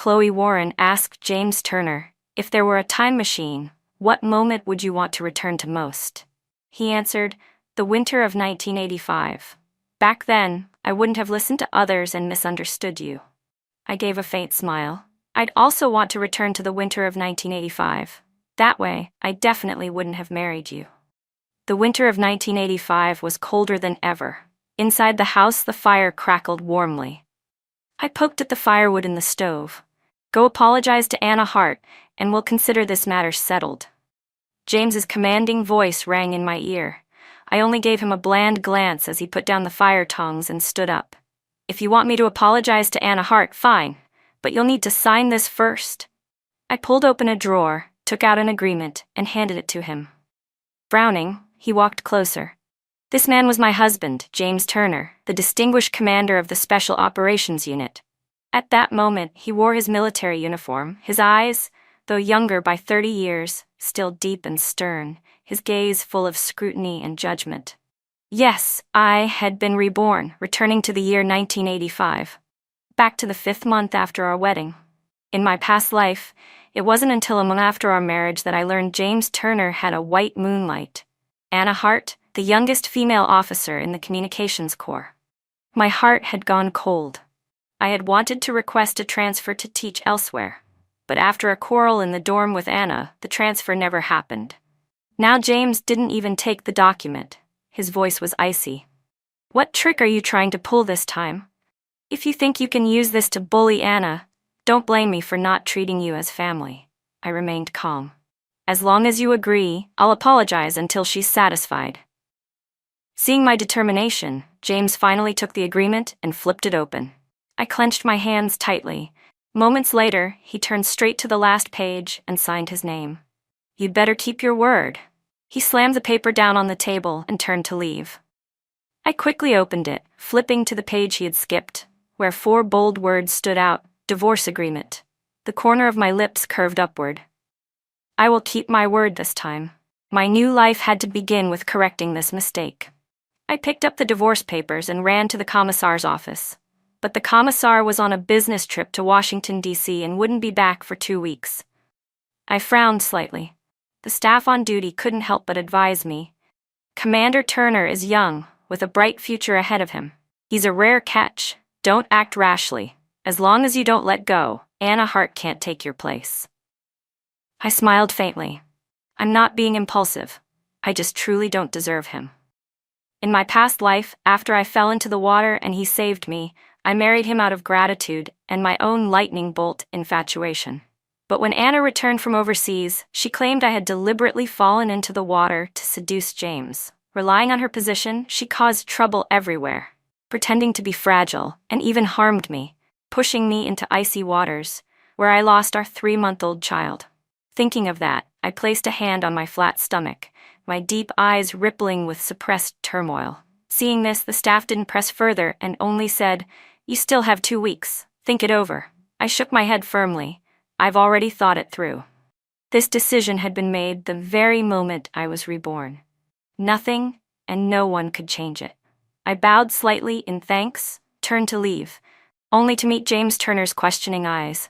Chloe Warren asked James Turner, if there were a time machine, what moment would you want to return to most? He answered, the winter of 1985. Back then, I wouldn't have listened to others and misunderstood you. I gave a faint smile. I'd also want to return to the winter of 1985. That way, I definitely wouldn't have married you. The winter of 1985 was colder than ever. Inside the house, the fire crackled warmly. I poked at the firewood in the stove. Go apologize to Anna Hart, and we'll consider this matter settled. James's commanding voice rang in my ear. I only gave him a bland glance as he put down the fire tongs and stood up. If you want me to apologize to Anna Hart, fine, but you'll need to sign this first. I pulled open a drawer, took out an agreement, and handed it to him. Frowning, he walked closer. This man was my husband, James Turner, the distinguished commander of the Special Operations Unit. At that moment, he wore his military uniform, his eyes, though younger by 30 years, still deep and stern, his gaze full of scrutiny and judgment. Yes, I had been reborn, returning to the year 1985. Back to the 5th month after our wedding. In my past life, it wasn't until a month after our marriage that I learned James Turner had a white moonlight. Anna Hart, the youngest female officer in the Communications Corps. My heart had gone cold. I had wanted to request a transfer to teach elsewhere, but after a quarrel in the dorm with Anna, the transfer never happened. Now James didn't even take the document. His voice was icy. What trick are you trying to pull this time? If you think you can use this to bully Anna, don't blame me for not treating you as family. I remained calm. As long as you agree, I'll apologize until she's satisfied. Seeing my determination, James finally took the agreement and flipped it open. I clenched my hands tightly. Moments later, he turned straight to the last page and signed his name. You'd better keep your word. He slammed the paper down on the table and turned to leave. I quickly opened it, flipping to the page he had skipped, where 4 bold words stood out, divorce agreement. The corner of my lips curved upward. I will keep my word this time. My new life had to begin with correcting this mistake. I picked up the divorce papers and ran to the commissar's office. But the commissar was on a business trip to Washington, D.C. and wouldn't be back for 2 weeks. I frowned slightly. The staff on duty couldn't help but advise me. Commander Turner is young, with a bright future ahead of him. He's a rare catch. Don't act rashly. As long as you don't let go, Anna Hart can't take your place. I smiled faintly. I'm not being impulsive. I just truly don't deserve him. In my past life, after I fell into the water and he saved me, I married him out of gratitude and my own lightning bolt infatuation. But when Anna returned from overseas, she claimed I had deliberately fallen into the water to seduce James. Relying on her position, she caused trouble everywhere, pretending to be fragile, and even harmed me, pushing me into icy waters, where I lost our 3-month-old child. Thinking of that, I placed a hand on my flat stomach, my deep eyes rippling with suppressed turmoil. Seeing this, the staff didn't press further and only said, "You still have 2 weeks. Think it over." I shook my head firmly. I've already thought it through. This decision had been made the very moment I was reborn. Nothing and no one could change it. I bowed slightly in thanks, turned to leave, only to meet James Turner's questioning eyes.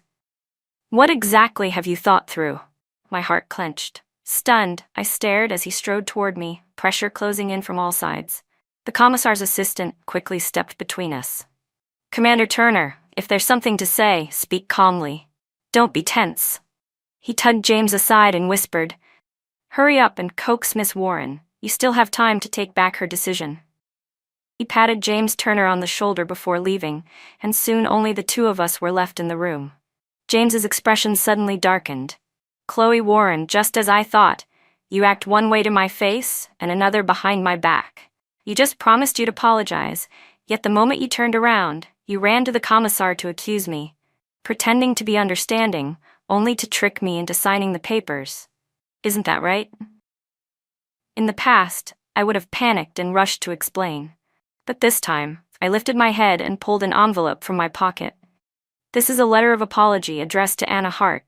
What exactly have you thought through? My heart clenched. Stunned, I stared as he strode toward me, pressure closing in from all sides. The commissar's assistant quickly stepped between us. Commander Turner, if there's something to say, speak calmly. Don't be tense. He tugged James aside and whispered, Hurry up and coax Miss Warren. You still have time to take back her decision. He patted James Turner on the shoulder before leaving, and soon only the 2 of us were left in the room. James's expression suddenly darkened. Chloe Warren, just as I thought. You act one way to my face and another behind my back. You just promised you'd apologize, yet the moment you turned around, you ran to the commissar to accuse me, pretending to be understanding, only to trick me into signing the papers. Isn't that right? In the past, I would have panicked and rushed to explain. But this time, I lifted my head and pulled an envelope from my pocket. This is a letter of apology addressed to Anna Hart.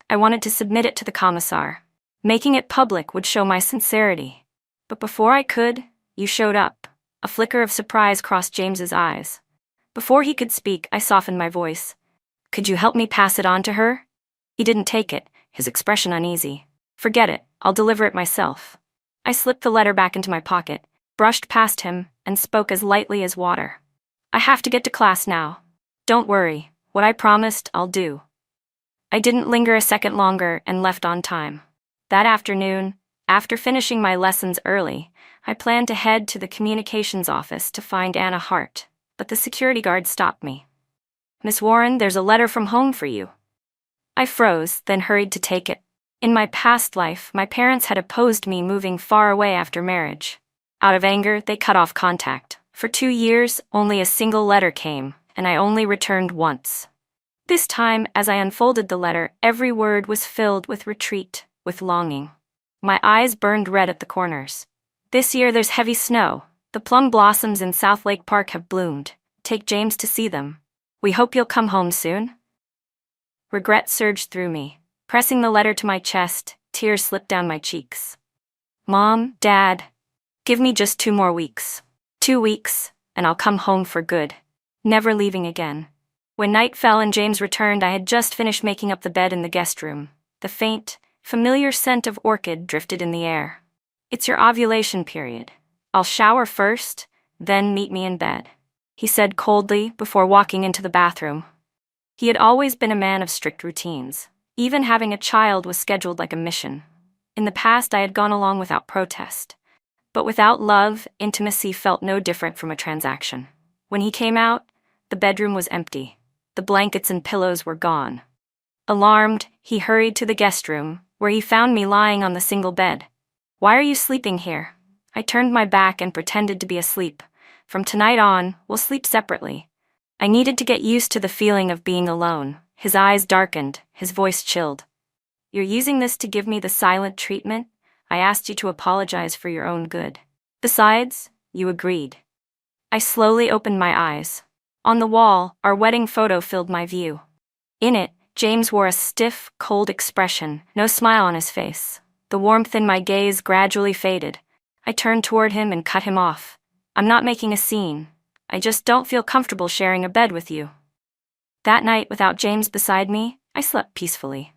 I wanted to submit it to the commissar. Making it public would show my sincerity. But before I could, you showed up. A flicker of surprise crossed James's eyes. Before he could speak, I softened my voice. Could you help me pass it on to her? He didn't take it, his expression uneasy. Forget it, I'll deliver it myself. I slipped the letter back into my pocket, brushed past him, and spoke as lightly as water. I have to get to class now. Don't worry, what I promised, I'll do. I didn't linger a second longer and left on time. That afternoon, after finishing my lessons early, I planned to head to the communications office to find Anna Hart, but the security guard stopped me. Miss Warren, there's a letter from home for you. I froze, then hurried to take it. In my past life, my parents had opposed me moving far away after marriage. Out of anger, they cut off contact. For 2 years, only a single letter came, and I only returned once. This time, as I unfolded the letter, every word was filled with retreat, with longing. My eyes burned red at the corners. This year there's heavy snow. The plum blossoms in South Lake Park have bloomed. Take James to see them. We hope you'll come home soon. Regret surged through me. Pressing the letter to my chest, tears slipped down my cheeks. Mom, Dad, give me just 2 more weeks. 2 weeks, and I'll come home for good. Never leaving again. When night fell and James returned, I had just finished making up the bed in the guest room. The faint, familiar scent of orchid drifted in the air. It's your ovulation period. I'll shower first, then meet me in bed, he said coldly before walking into the bathroom. He had always been a man of strict routines. Even having a child was scheduled like a mission. In the past, I had gone along without protest. But without love, intimacy felt no different from a transaction. When he came out, the bedroom was empty. The blankets and pillows were gone. Alarmed, he hurried to the guest room, where he found me lying on the single bed. Why are you sleeping here? I turned my back and pretended to be asleep. From tonight on, we'll sleep separately. I needed to get used to the feeling of being alone. His eyes darkened, his voice chilled. You're using this to give me the silent treatment? I asked you to apologize for your own good. Besides, you agreed. I slowly opened my eyes. On the wall, our wedding photo filled my view. In it, James wore a stiff, cold expression, no smile on his face. The warmth in my gaze gradually faded. I turned toward him and cut him off. I'm not making a scene. I just don't feel comfortable sharing a bed with you. That night, without James beside me, I slept peacefully.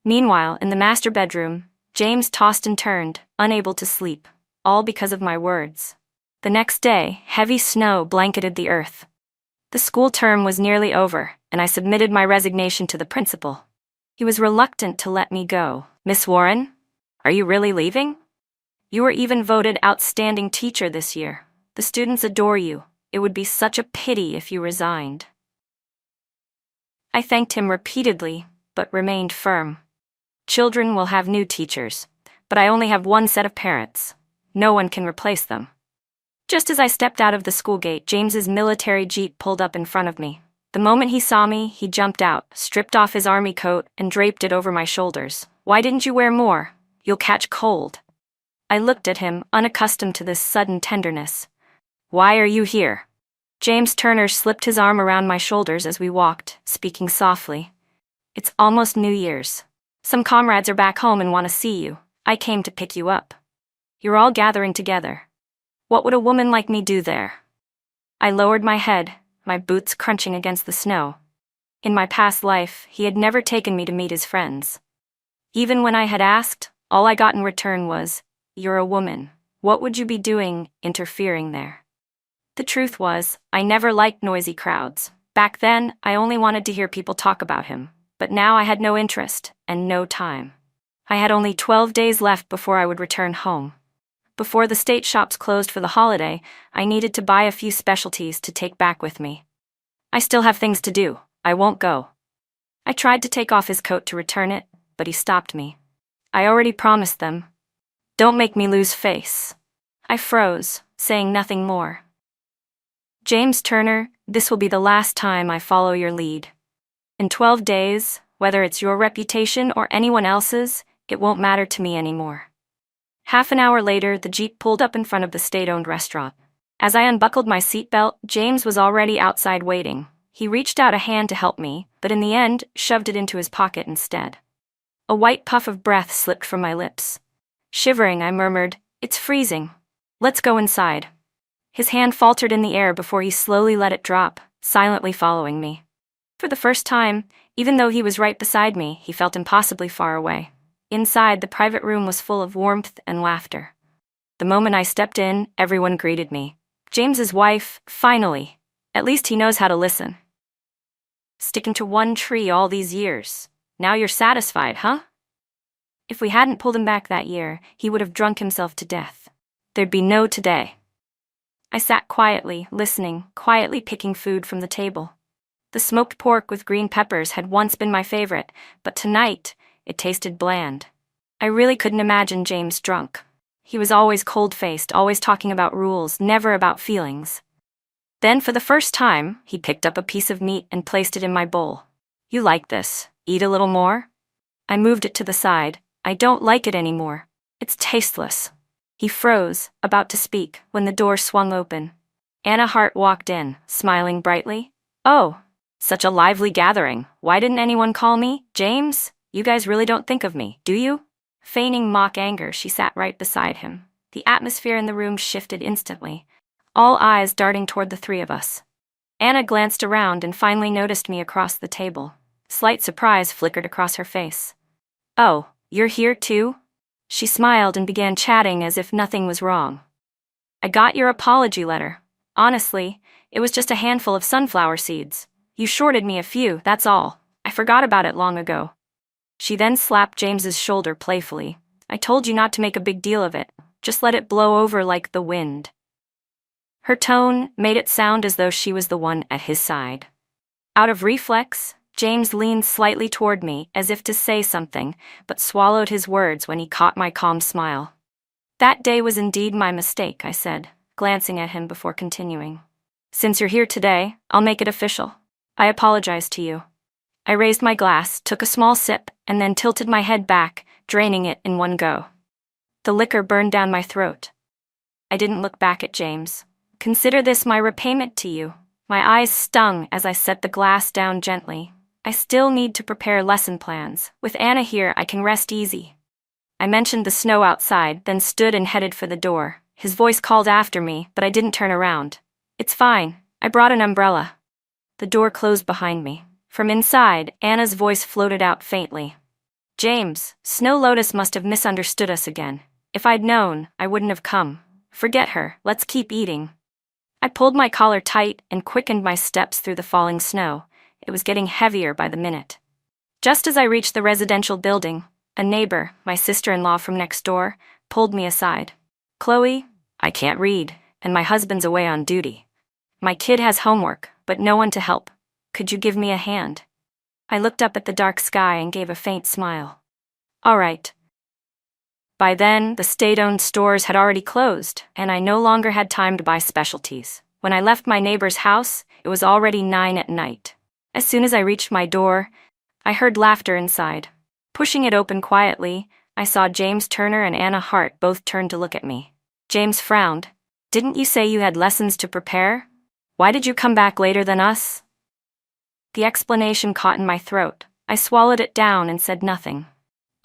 Meanwhile, in the master bedroom, James tossed and turned, unable to sleep, all because of my words. The next day, heavy snow blanketed the earth. The school term was nearly over, and I submitted my resignation to the principal. He was reluctant to let me go. Miss Warren, are you really leaving? You were even voted outstanding teacher this year. The students adore you. It would be such a pity if you resigned. I thanked him repeatedly, but remained firm. Children will have new teachers, but I only have one set of parents. No one can replace them. Just as I stepped out of the school gate, James's military jeep pulled up in front of me. The moment he saw me, he jumped out, stripped off his army coat, and draped it over my shoulders. Why didn't you wear more? You'll catch cold. I looked at him, unaccustomed to this sudden tenderness. Why are you here? James Turner slipped his arm around my shoulders as we walked, speaking softly. It's almost New Year's. Some comrades are back home and want to see you. I came to pick you up. You're all gathering together. What would a woman like me do there? I lowered my head, my boots crunching against the snow. In my past life, he had never taken me to meet his friends. Even when I had asked, all I got in return was, "You're a woman. What would you be doing, interfering there?" The truth was, I never liked noisy crowds. Back then, I only wanted to hear people talk about him. But now I had no interest, and no time. I had only 12 days left before I would return home. Before the state shops closed for the holiday, I needed to buy a few specialties to take back with me. I still have things to do. I won't go. I tried to take off his coat to return it, but he stopped me. I already promised them. Don't make me lose face. I froze, saying nothing more. James Turner, this will be the last time I follow your lead. In 12 days, whether it's your reputation or anyone else's, it won't matter to me anymore. Half an hour later, the Jeep pulled up in front of the state-owned restaurant. As I unbuckled my seatbelt, James was already outside waiting. He reached out a hand to help me, but in the end, shoved it into his pocket instead. A white puff of breath slipped from my lips. Shivering, I murmured, "It's freezing. Let's go inside." His hand faltered in the air before he slowly let it drop, silently following me. For the first time, even though he was right beside me, he felt impossibly far away. Inside, the private room was full of warmth and laughter. The moment I stepped in, everyone greeted me. James's wife, finally. At least he knows how to listen. Sticking to one tree all these years. Now you're satisfied, huh? If we hadn't pulled him back that year, he would have drunk himself to death. There'd be no today. I sat quietly, listening, quietly picking food from the table. The smoked pork with green peppers had once been my favorite, but tonight, it tasted bland. I really couldn't imagine James drunk. He was always cold-faced, always talking about rules, never about feelings. Then, for the first time, he picked up a piece of meat and placed it in my bowl. You like this? Eat a little more? I moved it to the side. I don't like it anymore. It's tasteless. He froze, about to speak, when the door swung open. Anna Hart walked in, smiling brightly. Oh, such a lively gathering. Why didn't anyone call me? James, you guys really don't think of me, do you? Feigning mock anger, she sat right beside him. The atmosphere in the room shifted instantly, all eyes darting toward the three of us. Anna glanced around and finally noticed me across the table. Slight surprise flickered across her face. Oh, you're here too? She smiled and began chatting as if nothing was wrong. I got your apology letter. Honestly, it was just a handful of sunflower seeds. You shorted me a few, that's all. I forgot about it long ago. She then slapped James's shoulder playfully. I told you not to make a big deal of it. Just let it blow over like the wind. Her tone made it sound as though she was the one at his side. Out of reflex, James leaned slightly toward me as if to say something, but swallowed his words when he caught my calm smile. That day was indeed my mistake, I said, glancing at him before continuing. Since you're here today, I'll make it official. I apologize to you. I raised my glass, took a small sip, and then tilted my head back, draining it in one go. The liquor burned down my throat. I didn't look back at James. Consider this my repayment to you. My eyes stung as I set the glass down gently. I still need to prepare lesson plans. With Anna here, I can rest easy. I mentioned the snow outside, then stood and headed for the door. His voice called after me, but I didn't turn around. It's fine. I brought an umbrella. The door closed behind me. From inside, Anna's voice floated out faintly. James, Snow Lotus must have misunderstood us again. If I'd known, I wouldn't have come. Forget her, let's keep eating. I pulled my collar tight and quickened my steps through the falling snow. It was getting heavier by the minute. Just as I reached the residential building, a neighbor, my sister-in-law from next door, pulled me aside. Chloe, I can't read, and my husband's away on duty. My kid has homework, but no one to help. Could you give me a hand? I looked up at the dark sky and gave a faint smile. All right. By then, the state-owned stores had already closed, and I no longer had time to buy specialties. When I left my neighbor's house, it was already 9 at night. As soon as I reached my door, I heard laughter inside. Pushing it open quietly, I saw James Turner and Anna Hart both turn to look at me. James frowned. Didn't you say you had lessons to prepare? Why did you come back later than us? The explanation caught in my throat. I swallowed it down and said nothing.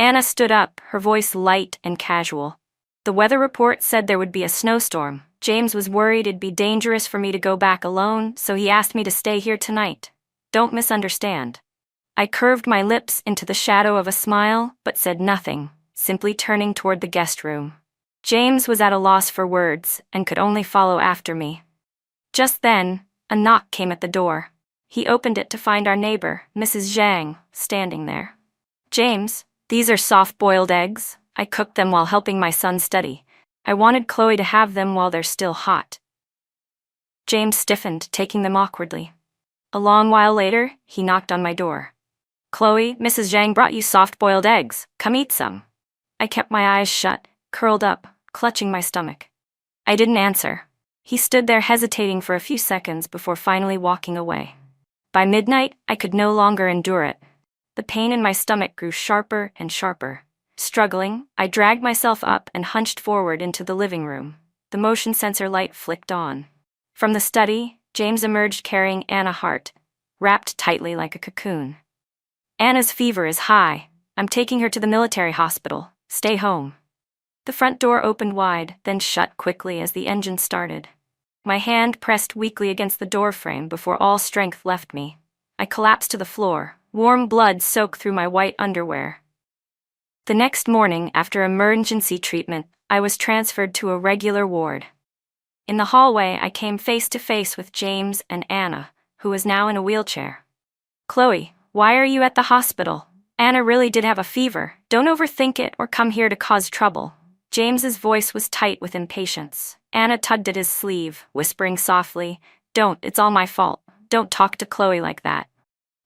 Anna stood up, her voice light and casual. The weather report said there would be a snowstorm. James was worried it'd be dangerous for me to go back alone, so he asked me to stay here tonight. Don't misunderstand. I curved my lips into the shadow of a smile, but said nothing, simply turning toward the guest room. James was at a loss for words and could only follow after me. Just then, a knock came at the door. He opened it to find our neighbor, Mrs. Zhang, standing there. James, these are soft-boiled eggs. I cooked them while helping my son study. I wanted Chloe to have them while they're still hot. James stiffened, taking them awkwardly. A long while later, he knocked on my door. Chloe, Mrs. Zhang brought you soft-boiled eggs. Come eat some. I kept my eyes shut, curled up, clutching my stomach. I didn't answer. He stood there hesitating for a few seconds before finally walking away. By midnight, I could no longer endure it. The pain in my stomach grew sharper and sharper. Struggling, I dragged myself up and hunched forward into the living room. The motion sensor light flicked on. From the study, James emerged carrying Anna Hart, wrapped tightly like a cocoon. Anna's fever is high. I'm taking her to the military hospital. Stay home. The front door opened wide, then shut quickly as the engine started. My hand pressed weakly against the doorframe before all strength left me. I collapsed to the floor, warm blood soaked through my white underwear. The next morning, after emergency treatment, I was transferred to a regular ward. In the hallway, I came face to face with James and Anna, who was now in a wheelchair. "Chloe, why are you at the hospital? Anna really did have a fever. Don't overthink it or come here to cause trouble." James's voice was tight with impatience. Anna tugged at his sleeve, whispering softly, "Don't, it's all my fault. Don't talk to Chloe like that."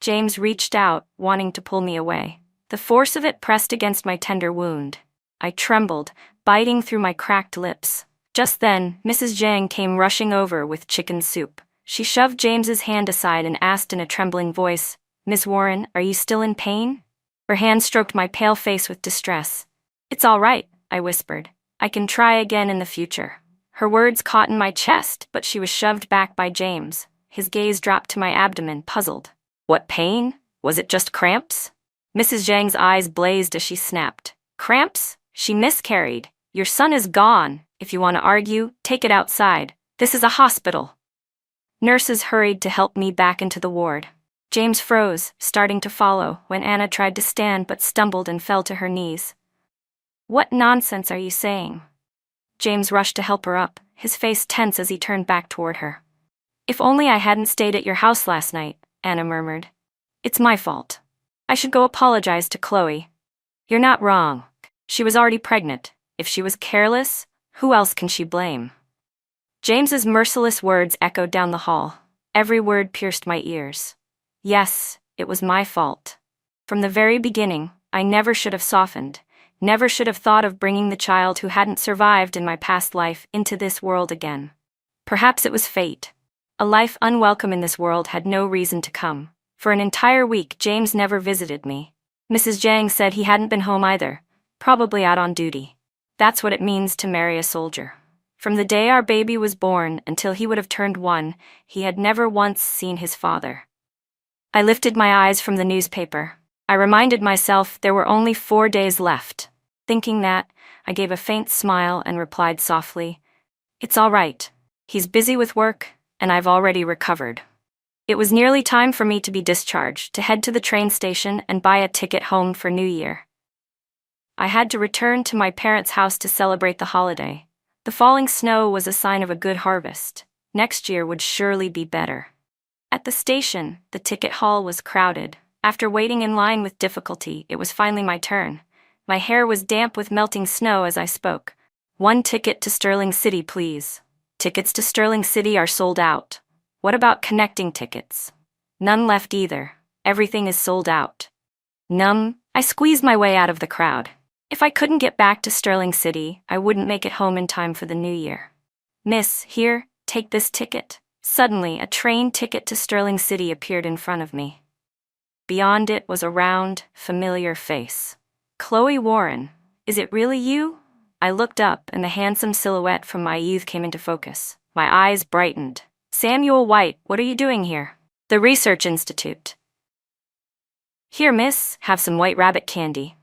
James reached out, wanting to pull me away. The force of it pressed against my tender wound. I trembled, biting through my cracked lips. Just then, Mrs. Zhang came rushing over with chicken soup. She shoved James's hand aside and asked in a trembling voice, "Miss Warren, are you still in pain?" Her hand stroked my pale face with distress. "It's all right," I whispered. "I can try again in the future." Her words caught in my chest, but she was shoved back by James. His gaze dropped to my abdomen, puzzled. "What pain? Was it just cramps?" Mrs. Zhang's eyes blazed as she snapped. "Cramps? She miscarried. Your son is gone. If you want to argue, take it outside. This is a hospital." Nurses hurried to help me back into the ward. James froze, starting to follow, when Anna tried to stand but stumbled and fell to her knees. "What nonsense are you saying?" James rushed to help her up, his face tense as he turned back toward her. "If only I hadn't stayed at your house last night," Anna murmured. "It's my fault. I should go apologize to Chloe." "You're not wrong. She was already pregnant. If she was careless, who else can she blame?" James's merciless words echoed down the hall. Every word pierced my ears. Yes, it was my fault. From the very beginning, I never should have softened, never should have thought of bringing the child who hadn't survived in my past life into this world again. Perhaps it was fate. A life unwelcome in this world had no reason to come. For an entire week, James never visited me. Mrs. Zhang said he hadn't been home either, probably out on duty. That's what it means to marry a soldier. From the day our baby was born until he would have turned 1, he had never once seen his father. I lifted my eyes from the newspaper. I reminded myself there were only 4 days left. Thinking that, I gave a faint smile and replied softly, "It's all right. He's busy with work, and I've already recovered." It was nearly time for me to be discharged, to head to the train station and buy a ticket home for New Year. I had to return to my parents' house to celebrate the holiday. The falling snow was a sign of a good harvest. Next year would surely be better. At the station, the ticket hall was crowded. After waiting in line with difficulty, it was finally my turn. My hair was damp with melting snow as I spoke. "1 ticket to Sterling City, please." "Tickets to Sterling City are sold out." "What about connecting tickets?" "None left either. Everything is sold out." Numb, I squeezed my way out of the crowd. If I couldn't get back to Sterling City, I wouldn't make it home in time for the new year. "Miss, here, take this ticket." Suddenly, a train ticket to Sterling City appeared in front of me. Beyond it was a round, familiar face. "Chloe Warren, is it really you?" I looked up, and the handsome silhouette from my youth came into focus. My eyes brightened. "Samuel White, what are you doing here?" "The Research Institute." "Here, miss, have some white rabbit candy."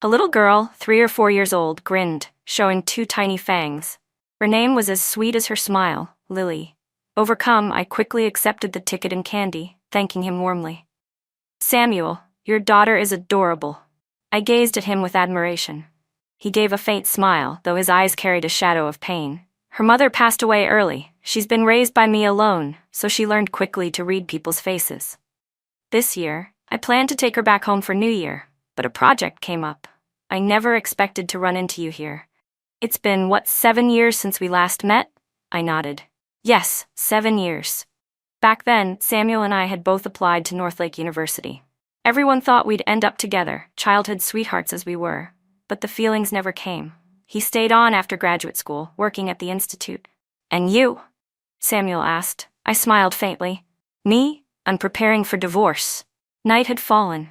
A little girl, 3 or 4 years old, grinned, showing 2 tiny fangs. Her name was as sweet as her smile, Lily. Overcome, I quickly accepted the ticket and candy, thanking him warmly. "Samuel, your daughter is adorable." I gazed at him with admiration. He gave a faint smile, though his eyes carried a shadow of pain. "Her mother passed away early. She's been raised by me alone, so she learned quickly to read people's faces. This year, I planned to take her back home for New Year, but a project came up. I never expected to run into you here. It's been, 7 years since we last met?" I nodded. "Yes, 7 years. Back then, Samuel and I had both applied to Northlake University. Everyone thought we'd end up together, childhood sweethearts as we were, but the feelings never came. He stayed on after graduate school, working at the institute." "And you?" Samuel asked. I smiled faintly. "Me? I'm preparing for divorce." Night had fallen.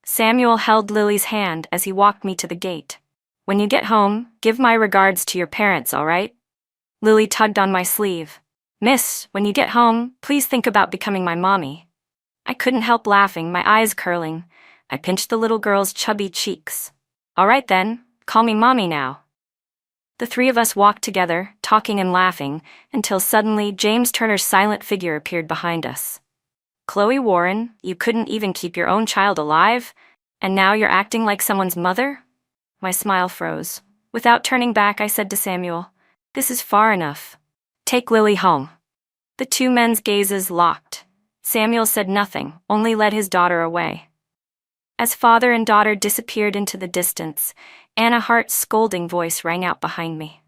Samuel held Lily's hand as he walked me to the gate. "When you get home, give my regards to your parents, all right?" Lily tugged on my sleeve. "Miss, when you get home, please think about becoming my mommy." I couldn't help laughing, my eyes curling. I pinched the little girl's chubby cheeks. "All right then, call me mommy now." The 3 of us walked together, talking and laughing, until suddenly James Turner's silent figure appeared behind us. Chloe Warren, you couldn't even keep your own child alive? And now you're acting like someone's mother? My smile froze. Without turning back, I said to Samuel, "This is far enough. Take Lily home." The two men's gazes locked. Samuel said nothing, only led his daughter away. As father and daughter disappeared into the distance, Anna Hart's scolding voice rang out behind me.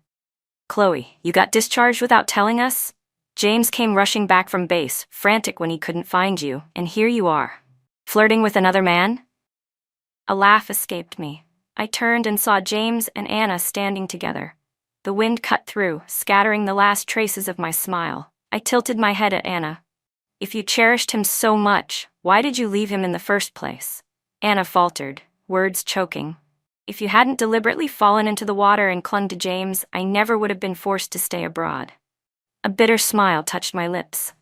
"Chloe, you got discharged without telling us? James came rushing back from base, frantic when he couldn't find you, and here you are. Flirting with another man?" A laugh escaped me. I turned and saw James and Anna standing together. The wind cut through, scattering the last traces of my smile. I tilted my head at Anna. "If you cherished him so much, why did you leave him in the first place?" Anna faltered, words choking. "If you hadn't deliberately fallen into the water and clung to James, I never would have been forced to stay abroad." A bitter smile touched my lips.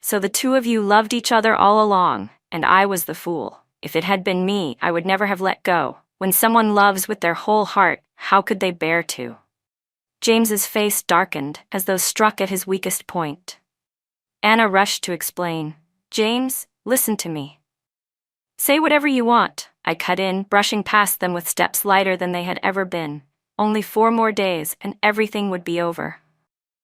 "So the two of you loved each other all along, and I was the fool. If it had been me, I would never have let go. When someone loves with their whole heart, how could they bear to?" James's face darkened, as though struck at his weakest point. Anna rushed to explain. "James, listen to me." "Say whatever you want," I cut in, brushing past them with steps lighter than they had ever been. Only 4 more days, and everything would be over.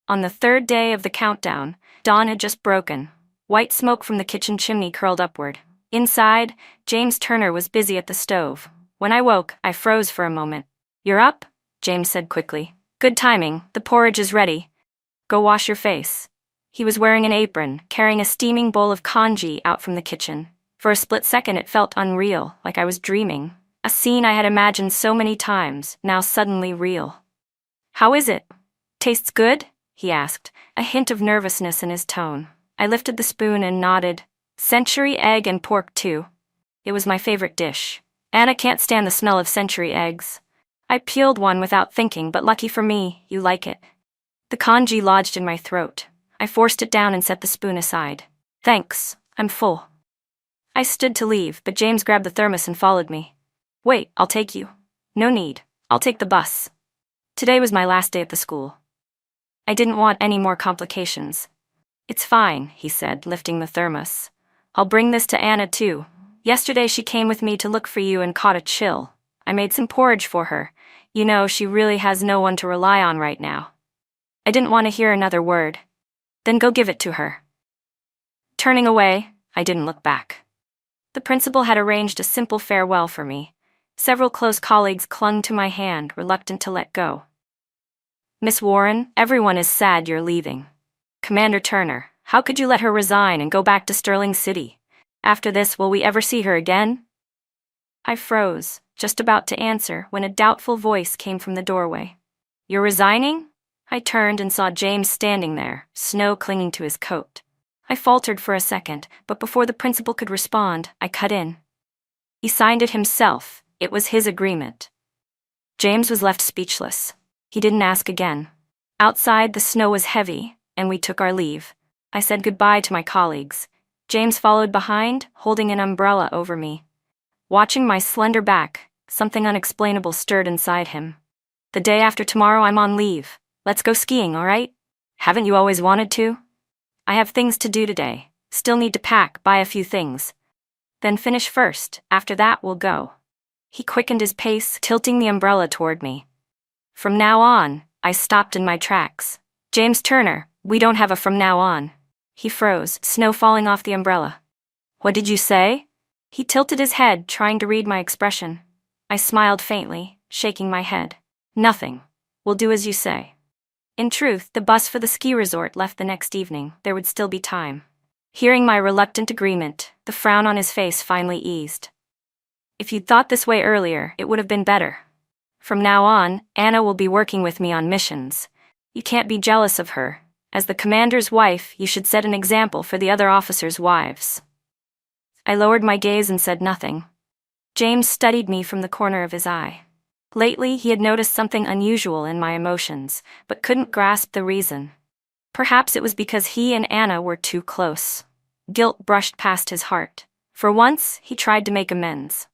On the 3rd day of the countdown, dawn had just broken. White smoke from the kitchen chimney curled upward. Inside, James Turner was busy at the stove. When I woke, I froze for a moment. "You're up?" James said quickly. "Good timing, the porridge is ready. Go wash your face." He was wearing an apron, carrying a steaming bowl of congee out from the kitchen. For a split second it felt unreal, like I was dreaming. A scene I had imagined so many times, now suddenly real. "How is it? Tastes good?" he asked, a hint of nervousness in his tone. I lifted the spoon and nodded. "Century egg and pork too." It was my favorite dish. Anna can't stand the smell of century eggs. I peeled one without thinking, but lucky for me, you like it. The congee lodged in my throat. I forced it down and set the spoon aside. "Thanks, I'm full." I stood to leave, but James grabbed the thermos and followed me. "Wait, I'll take you." "No need, I'll take the bus." Today was my last day at the school. I didn't want any more complications. "It's fine," he said, lifting the thermos. "I'll bring this to Anna too. Yesterday she came with me to look for you and caught a chill. I made some porridge for her. You know, she really has no one to rely on right now." I didn't want to hear another word. "Then go give it to her." Turning away, I didn't look back. The principal had arranged a simple farewell for me. Several close colleagues clung to my hand, reluctant to let go. "Miss Warren, everyone is sad you're leaving. Commander Turner, how could you let her resign and go back to Sterling City? After this, will we ever see her again?" I froze, just about to answer, when a doubtful voice came from the doorway. "You're resigning?" I turned and saw James standing there, snow clinging to his coat. I faltered for a second, but before the principal could respond, I cut in. "He signed it himself. It was his agreement." James was left speechless. He didn't ask again. Outside, the snow was heavy, and we took our leave. I said goodbye to my colleagues. James followed behind, holding an umbrella over me. Watching my slender back, something unexplainable stirred inside him. "The day after tomorrow I'm on leave. Let's go skiing, all right? Haven't you always wanted to?" "I have things to do today. Still need to pack, buy a few things. Then finish first, after that we'll go." He quickened his pace, tilting the umbrella toward me. "From now on," I stopped in my tracks. "James Turner, we don't have a from now on." He froze, snow falling off the umbrella. "What did you say?" He tilted his head, trying to read my expression. I smiled faintly, shaking my head. "Nothing. We'll do as you say." In truth, the bus for the ski resort left the next evening. There would still be time. Hearing my reluctant agreement, the frown on his face finally eased. "If you'd thought this way earlier, it would have been better. From now on, Anna will be working with me on missions. You can't be jealous of her. As the commander's wife, you should set an example for the other officers' wives." I lowered my gaze and said nothing. James studied me from the corner of his eye. Lately, he had noticed something unusual in my emotions, but couldn't grasp the reason. Perhaps it was because he and Anna were too close. Guilt brushed past his heart. For once, he tried to make amends.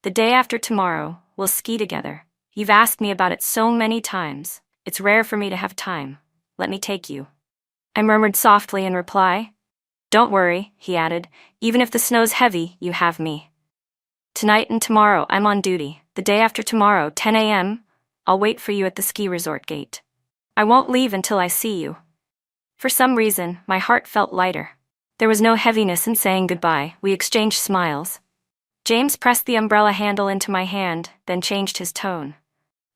"The day after tomorrow, we'll ski together. You've asked me about it so many times. It's rare for me to have time. Let me take you." I murmured softly in reply. Don't worry, he added. Even if the snow's heavy, you have me. Tonight and tomorrow, I'm on duty. The day after tomorrow, 10 a.m., I'll wait for you at the ski resort gate. I won't leave until I see you. For some reason, my heart felt lighter. There was no heaviness in saying goodbye. We exchanged smiles. James pressed the umbrella handle into my hand, then changed his tone.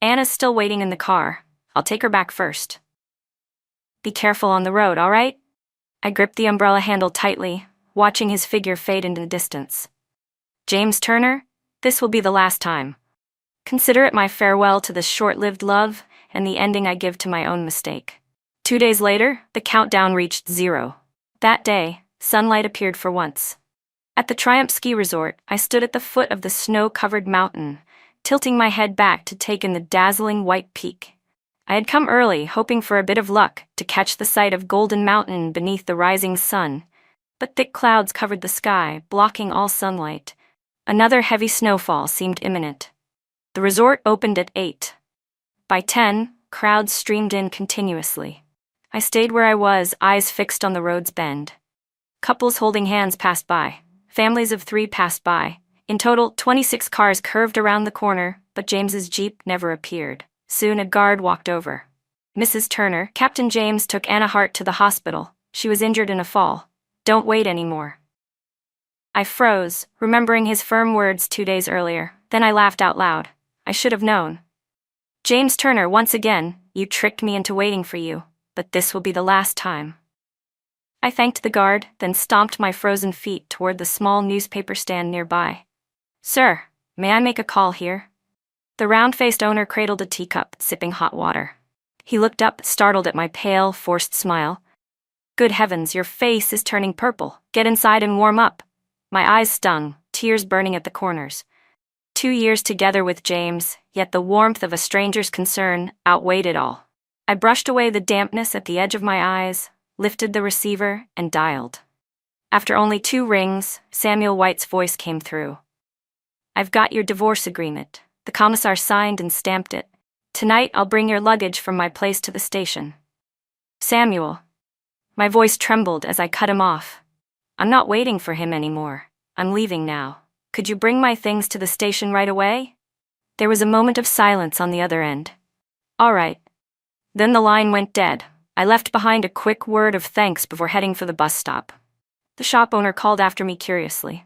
Anna's still waiting in the car. I'll take her back first. Be careful on the road, all right? I gripped the umbrella handle tightly, watching his figure fade into the distance. James Turner, this will be the last time. Consider it my farewell to this short-lived love and the ending I give to my own mistake. 2 days later, the countdown reached 0. That day, sunlight appeared for once. At the Triumph Ski Resort, I stood at the foot of the snow-covered mountain, tilting my head back to take in the dazzling white peak. I had come early, hoping for a bit of luck to catch the sight of Golden Mountain beneath the rising sun, but thick clouds covered the sky, blocking all sunlight. Another heavy snowfall seemed imminent. The resort opened at 8. By 10, crowds streamed in continuously. I stayed where I was, eyes fixed on the road's bend. Couples holding hands passed by. Families of 3 passed by. In total, 26 cars curved around the corner, but James's Jeep never appeared. Soon a guard walked over. Mrs. Turner, Captain James took Anna Hart to the hospital. She was injured in a fall. Don't wait anymore. I froze, remembering his firm words 2 days earlier. Then I laughed out loud. I should have known. James Turner, once again, you tricked me into waiting for you, but this will be the last time. I thanked the guard, then stomped my frozen feet toward the small newspaper stand nearby. Sir, may I make a call here? The round-faced owner cradled a teacup, sipping hot water. He looked up, startled at my pale, forced smile. Good heavens, your face is turning purple. Get inside and warm up. My eyes stung, tears burning at the corners. 2 years together with James, yet the warmth of a stranger's concern outweighed it all. I brushed away the dampness at the edge of my eyes, lifted the receiver, and dialed. After only 2 rings, Samuel White's voice came through. I've got your divorce agreement. The commissar signed and stamped it. Tonight I'll bring your luggage from my place to the station. Samuel. My voice trembled as I cut him off. I'm not waiting for him anymore. I'm leaving now. Could you bring my things to the station right away? There was a moment of silence on the other end. All right. Then the line went dead. I left behind a quick word of thanks before heading for the bus stop. The shop owner called after me curiously.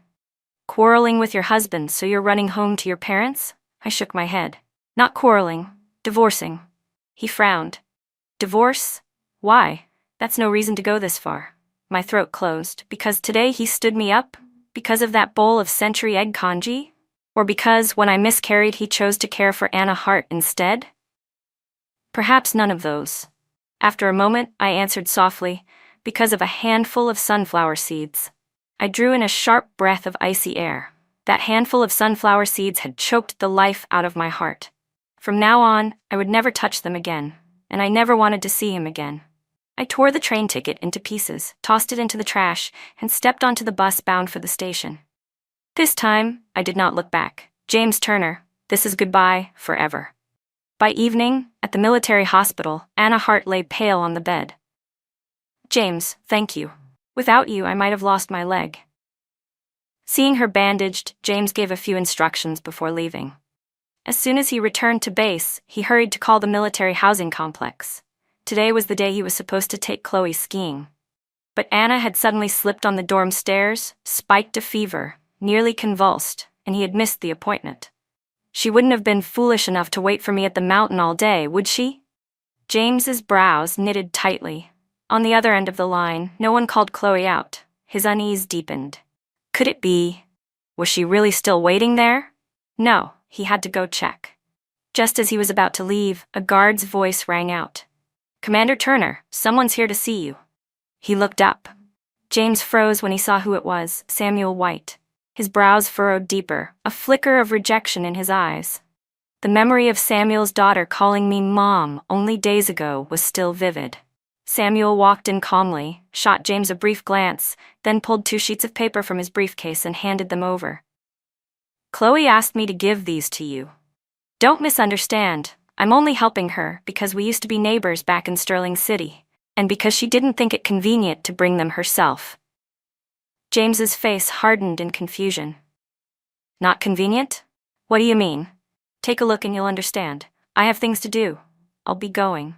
Quarreling with your husband, so you're running home to your parents? I shook my head. Not quarreling, divorcing. He frowned. Divorce? Why? That's no reason to go this far. My throat closed. Because today he stood me up? Because of that bowl of century egg congee? Or because, when I miscarried, he chose to care for Anna Hart instead? Perhaps none of those. After a moment, I answered softly, because of a handful of sunflower seeds. I drew in a sharp breath of icy air. That handful of sunflower seeds had choked the life out of my heart. From now on, I would never touch them again, and I never wanted to see him again. I tore the train ticket into pieces, tossed it into the trash, and stepped onto the bus bound for the station. This time, I did not look back. James Turner, this is goodbye, forever. By evening, at the military hospital, Anna Hart lay pale on the bed. James, thank you. Without you, I might have lost my leg. Seeing her bandaged, James gave a few instructions before leaving. As soon as he returned to base, he hurried to call the military housing complex. Today was the day he was supposed to take Chloe skiing. But Anna had suddenly slipped on the dorm stairs, spiked a fever, nearly convulsed, and he had missed the appointment. She wouldn't have been foolish enough to wait for me at the mountain all day, would she? James's brows knitted tightly. On the other end of the line, no one called Chloe out. His unease deepened. Could it be? Was she really still waiting there? No, he had to go check. Just as he was about to leave, a guard's voice rang out. Commander Turner, someone's here to see you. He looked up. James froze when he saw who it was, Samuel White. His brows furrowed deeper, a flicker of rejection in his eyes. The memory of Samuel's daughter calling me Mom only days ago was still vivid. Samuel walked in calmly, shot James a brief glance, then pulled 2 sheets of paper from his briefcase and handed them over. Chloe asked me to give these to you. Don't misunderstand. I'm only helping her because we used to be neighbors back in Sterling City, and because she didn't think it convenient to bring them herself. James's face hardened in confusion. Not convenient? What do you mean? Take a look and you'll understand. I have things to do. I'll be going.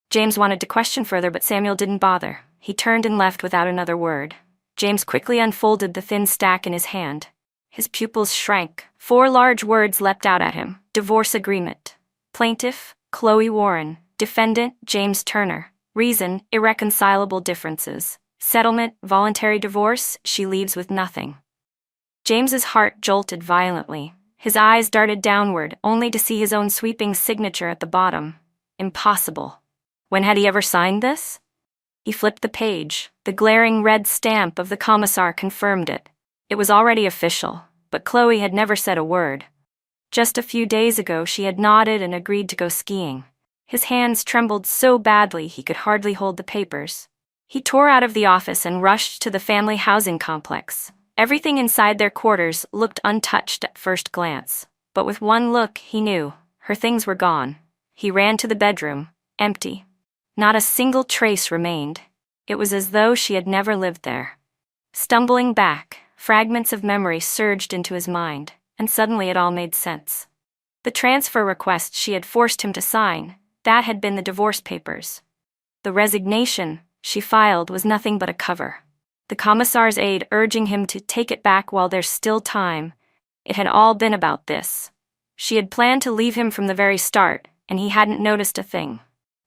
James wanted to question further, but Samuel didn't bother. He turned and left without another word. James quickly unfolded the thin stack in his hand. His pupils shrank. 4 large words leapt out at him. Divorce agreement. Plaintiff, Chloe Warren. Defendant, James Turner. Reason, irreconcilable differences. Settlement, voluntary divorce, she leaves with nothing. James's heart jolted violently. His eyes darted downward, only to see his own sweeping signature at the bottom. Impossible. When had he ever signed this? He flipped the page. The glaring red stamp of the commissar confirmed it. It was already official, but Chloe had never said a word. Just a few days ago she had nodded and agreed to go skiing. His hands trembled so badly he could hardly hold the papers. He tore out of the office and rushed to the family housing complex. Everything inside their quarters looked untouched at first glance, but with one look he knew her things were gone. He ran to the bedroom, empty. Not a single trace remained. It was as though she had never lived there. Stumbling back, fragments of memory surged into his mind, and suddenly it all made sense. The transfer request she had forced him to sign, that had been the divorce papers. The resignation she filed was nothing but a cover. The commissar's aide urging him to take it back while there's still time. It had all been about this. She had planned to leave him from the very start, and he hadn't noticed a thing.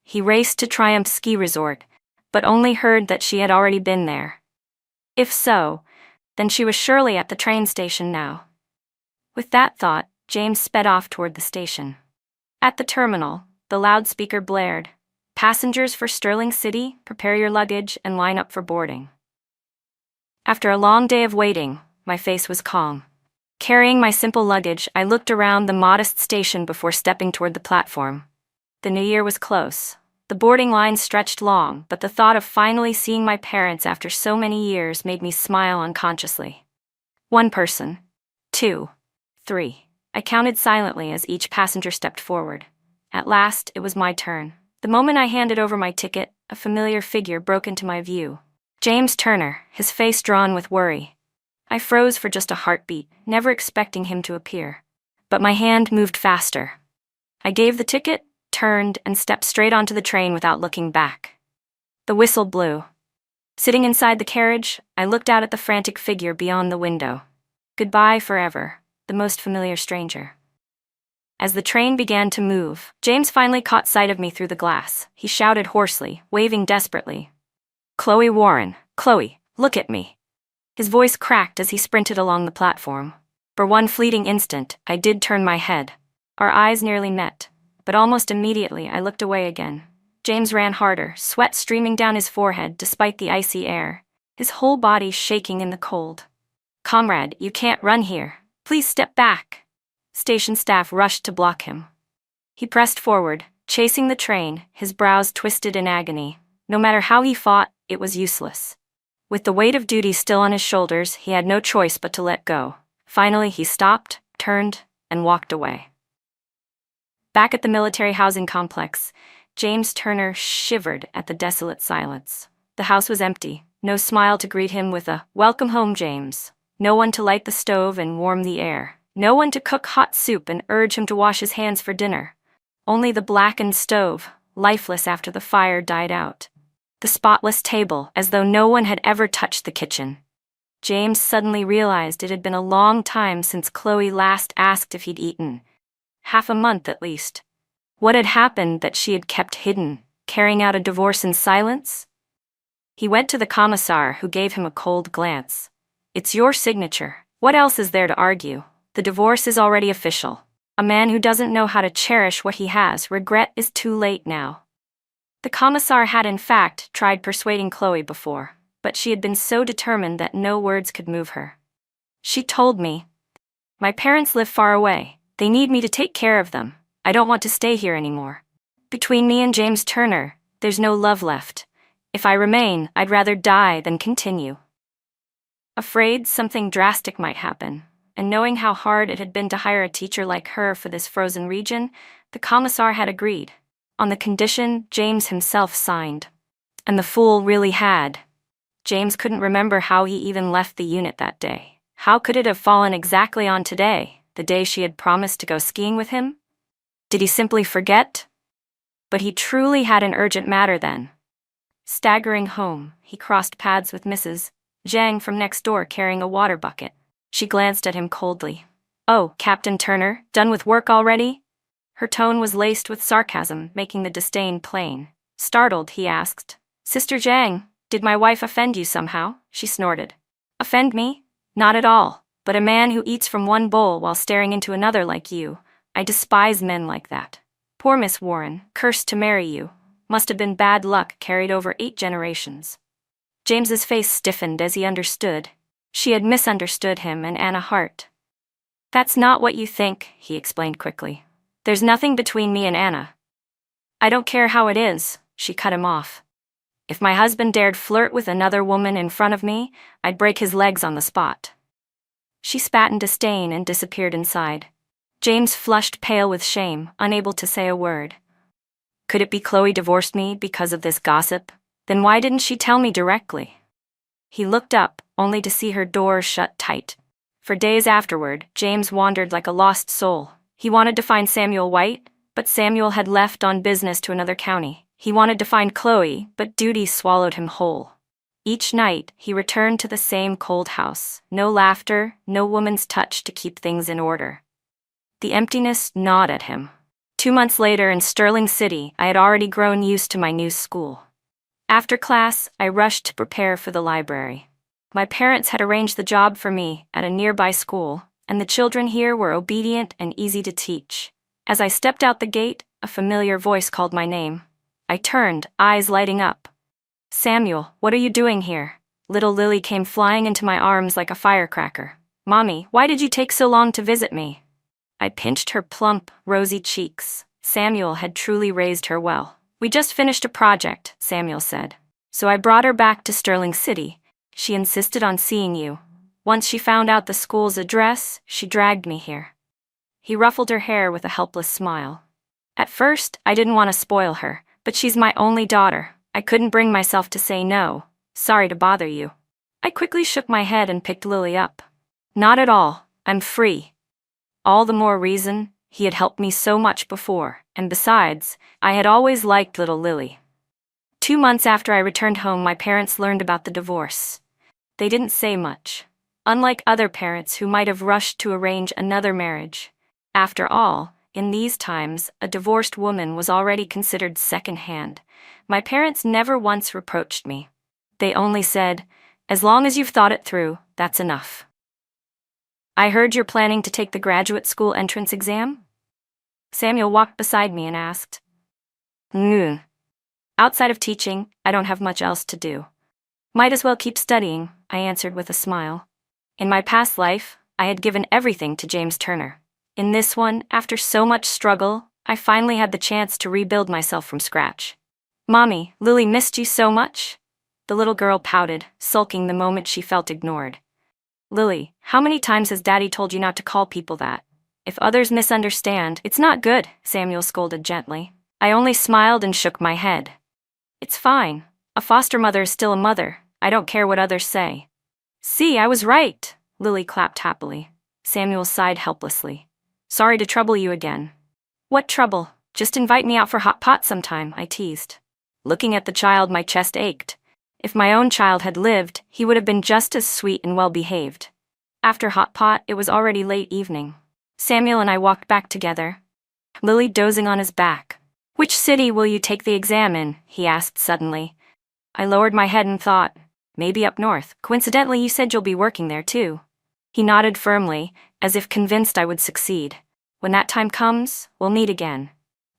He raced to Triumph's ski resort, but only heard that she had already been there. If so, then she was surely at the train station now. With that thought, James sped off toward the station. At the terminal, the loudspeaker blared. Passengers for Sterling City, prepare your luggage and line up for boarding. After a long day of waiting, my face was calm. Carrying my simple luggage, I looked around the modest station before stepping toward the platform. The new year was close. The boarding line stretched long, but the thought of finally seeing my parents after so many years made me smile unconsciously. 1 person. 2. 3. I counted silently as each passenger stepped forward. At last, it was my turn. The moment I handed over my ticket, a familiar figure broke into my view. James Turner, his face drawn with worry. I froze for just a heartbeat, never expecting him to appear. But my hand moved faster. I gave the ticket, turned, and stepped straight onto the train without looking back. The whistle blew. Sitting inside the carriage, I looked out at the frantic figure beyond the window. Goodbye forever, the most familiar stranger. As the train began to move, James finally caught sight of me through the glass. He shouted hoarsely, waving desperately. Chloe Warren, Chloe, look at me. His voice cracked as he sprinted along the platform. For one fleeting instant, I did turn my head. Our eyes nearly met, but almost immediately I looked away again. James ran harder, sweat streaming down his forehead despite the icy air, his whole body shaking in the cold. Comrade, you can't run here. Please step back. Station staff rushed to block him. He pressed forward, chasing the train, his brows twisted in agony. No matter how he fought, it was useless. With the weight of duty still on his shoulders, he had no choice but to let go. Finally, he stopped, turned, and walked away. Back at the military housing complex, James Turner shivered at the desolate silence. The house was empty, no smile to greet him with a "Welcome home, James." No one to light the stove and warm the air. No one to cook hot soup and urge him to wash his hands for dinner. Only the blackened stove, lifeless after the fire died out. The spotless table, as though no one had ever touched the kitchen. James suddenly realized it had been a long time since Chloe last asked if he'd eaten. Half a month at least. What had happened that she had kept hidden, carrying out a divorce in silence? He went to the commissar, who gave him a cold glance. It's your signature. What else is there to argue? The divorce is already official. A man who doesn't know how to cherish what he has, regret is too late now. The commissar had in fact tried persuading Chloe before, but she had been so determined that no words could move her. She told me, "My parents live far away. They need me to take care of them. I don't want to stay here anymore. Between me and James Turner, there's no love left. If I remain, I'd rather die than continue." Afraid something drastic might happen, and knowing how hard it had been to hire a teacher like her for this frozen region, the commissar had agreed, on the condition James himself signed. And the fool really had. James couldn't remember how he even left the unit that day. How could it have fallen exactly on today, the day she had promised to go skiing with him? Did he simply forget? But he truly had an urgent matter then. Staggering home, he crossed paths with Mrs. Zhang from next door carrying a water bucket. She glanced at him coldly. "Oh, Captain Turner, done with work already?" Her tone was laced with sarcasm, making the disdain plain. Startled, he asked, "Sister Zhang, did my wife offend you somehow?" She snorted. "Offend me? Not at all, but a man who eats from one bowl while staring into another like you. I despise men like that. Poor Miss Warren, cursed to marry you. Must have been bad luck carried over 8 generations. James's face stiffened as he understood. She had misunderstood him and Anna Hart. "That's not what you think," he explained quickly. "There's nothing between me and Anna." "I don't care how it is," she cut him off. "If my husband dared flirt with another woman in front of me, I'd break his legs on the spot." She spat in disdain and disappeared inside. James flushed pale with shame, unable to say a word. Could it be Chloe divorced me because of this gossip? Then why didn't she tell me directly? He looked up, only to see her door shut tight. For days afterward, James wandered like a lost soul. He wanted to find Samuel White, but Samuel had left on business to another county. He wanted to find Chloe, but duty swallowed him whole. Each night, he returned to the same cold house. No laughter, no woman's touch to keep things in order. The emptiness gnawed at him. 2 months later in Sterling City, I had already grown used to my new school. After class, I rushed to prepare for the library. My parents had arranged the job for me at a nearby school, and the children here were obedient and easy to teach. As I stepped out the gate, a familiar voice called my name. I turned, eyes lighting up. "Samuel, what are you doing here?" Little Lily came flying into my arms like a firecracker. "Mommy, why did you take so long to visit me?" I pinched her plump, rosy cheeks. Samuel had truly raised her well. "We just finished a project," Samuel said. "So I brought her back to Sterling City. She insisted on seeing you. Once she found out the school's address, she dragged me here." He ruffled her hair with a helpless smile. "At first, I didn't want to spoil her, but she's my only daughter. I couldn't bring myself to say no. Sorry to bother you." I quickly shook my head and picked Lily up. "Not at all. I'm free." All the more reason, he had helped me so much before, and besides, I had always liked little Lily. 2 months after I returned home, my parents learned about the divorce. They didn't say much. Unlike other parents who might have rushed to arrange another marriage. After all, in these times, a divorced woman was already considered second-hand. My parents never once reproached me. They only said, "As long as you've thought it through, that's enough." "I heard you're planning to take the graduate school entrance exam?" Samuel walked beside me and asked. Outside of teaching, I don't have much else to do." "Might as well keep studying," I answered with a smile. In my past life, I had given everything to James Turner. In this one, after so much struggle, I finally had the chance to rebuild myself from scratch. "Mommy, Lily missed you so much?" The little girl pouted, sulking the moment she felt ignored. "Lily, how many times has Daddy told you not to call people that? If others misunderstand, it's not good," Samuel scolded gently. I only smiled and shook my head. "It's fine. A foster mother is still a mother. I don't care what others say." "See, I was right," Lily clapped happily. Samuel sighed helplessly. "Sorry to trouble you again." "What trouble? Just invite me out for hot pot sometime," I teased. Looking at the child, my chest ached. If my own child had lived, he would have been just as sweet and well-behaved. After hot pot, it was already late evening. Samuel and I walked back together, Lily dozing on his back. "Which city will you take the exam in?" he asked suddenly. I lowered my head and thought, maybe up north. "Coincidentally, you said you'll be working there too." He nodded firmly, as if convinced I would succeed. "When that time comes, we'll meet again."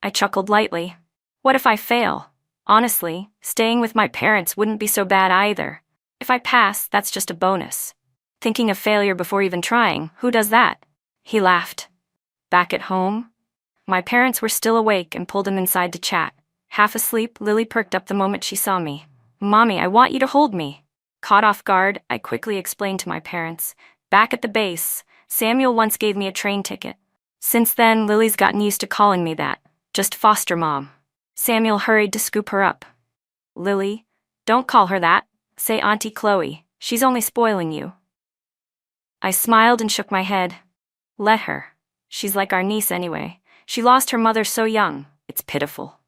I chuckled lightly. What if I fail? Honestly, staying with my parents wouldn't be so bad either. If I pass, that's just a bonus. Thinking of failure before even trying, who does that? He laughed. Back at home? My parents were still awake and pulled him inside to chat. Half asleep, Lily perked up the moment she saw me. "Mommy, I want you to hold me." Caught off guard, I quickly explained to my parents. Back at the base, Samuel once gave me a train ticket. Since then, Lily's gotten used to calling me that. Just foster mom. Samuel hurried to scoop her up. "Lily, don't call her that. Say Auntie Chloe, she's only spoiling you. I smiled and shook my head. Let her. She's like our niece anyway. She lost her mother so young, it's pitiful.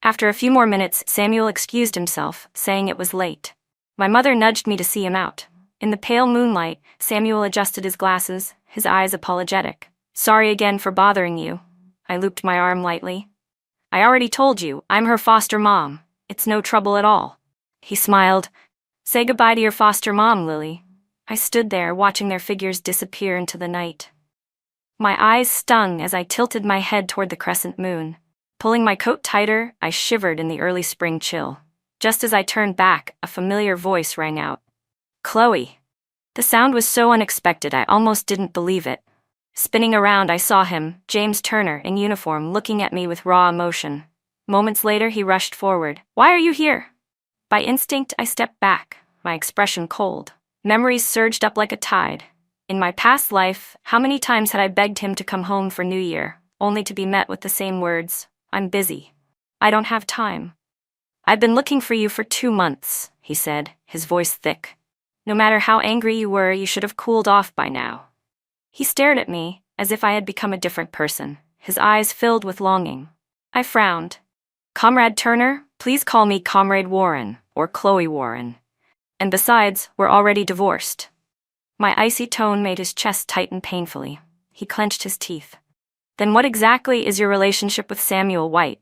After a few more minutes, Samuel excused himself, saying it was late. My mother nudged me to see him out. In the pale moonlight, Samuel adjusted his glasses, his eyes apologetic. Sorry again for bothering you. I looped my arm lightly. I already told you, I'm her foster mom. It's no trouble at all. He smiled. Say goodbye to your foster mom, Lily. I stood there, watching their figures disappear into the night. My eyes stung as I tilted my head toward the crescent moon. Pulling my coat tighter, I shivered in the early spring chill. Just as I turned back, a familiar voice rang out. Chloe. The sound was so unexpected I almost didn't believe it. Spinning around, I saw him, James Turner, in uniform, looking at me with raw emotion. Moments later, he rushed forward. Why are you here? By instinct, I stepped back, my expression cold. Memories surged up like a tide. In my past life, how many times had I begged him to come home for New Year, only to be met with the same words, I'm busy. I don't have time. I've been looking for you for 2 months, he said, his voice thick. No matter how angry you were, you should have cooled off by now. He stared at me, as if I had become a different person, his eyes filled with longing. I frowned. Comrade Turner, please call me Comrade Warren, or Chloe Warren. And besides, we're already divorced. My icy tone made his chest tighten painfully. He clenched his teeth. Then what exactly is your relationship with Samuel White?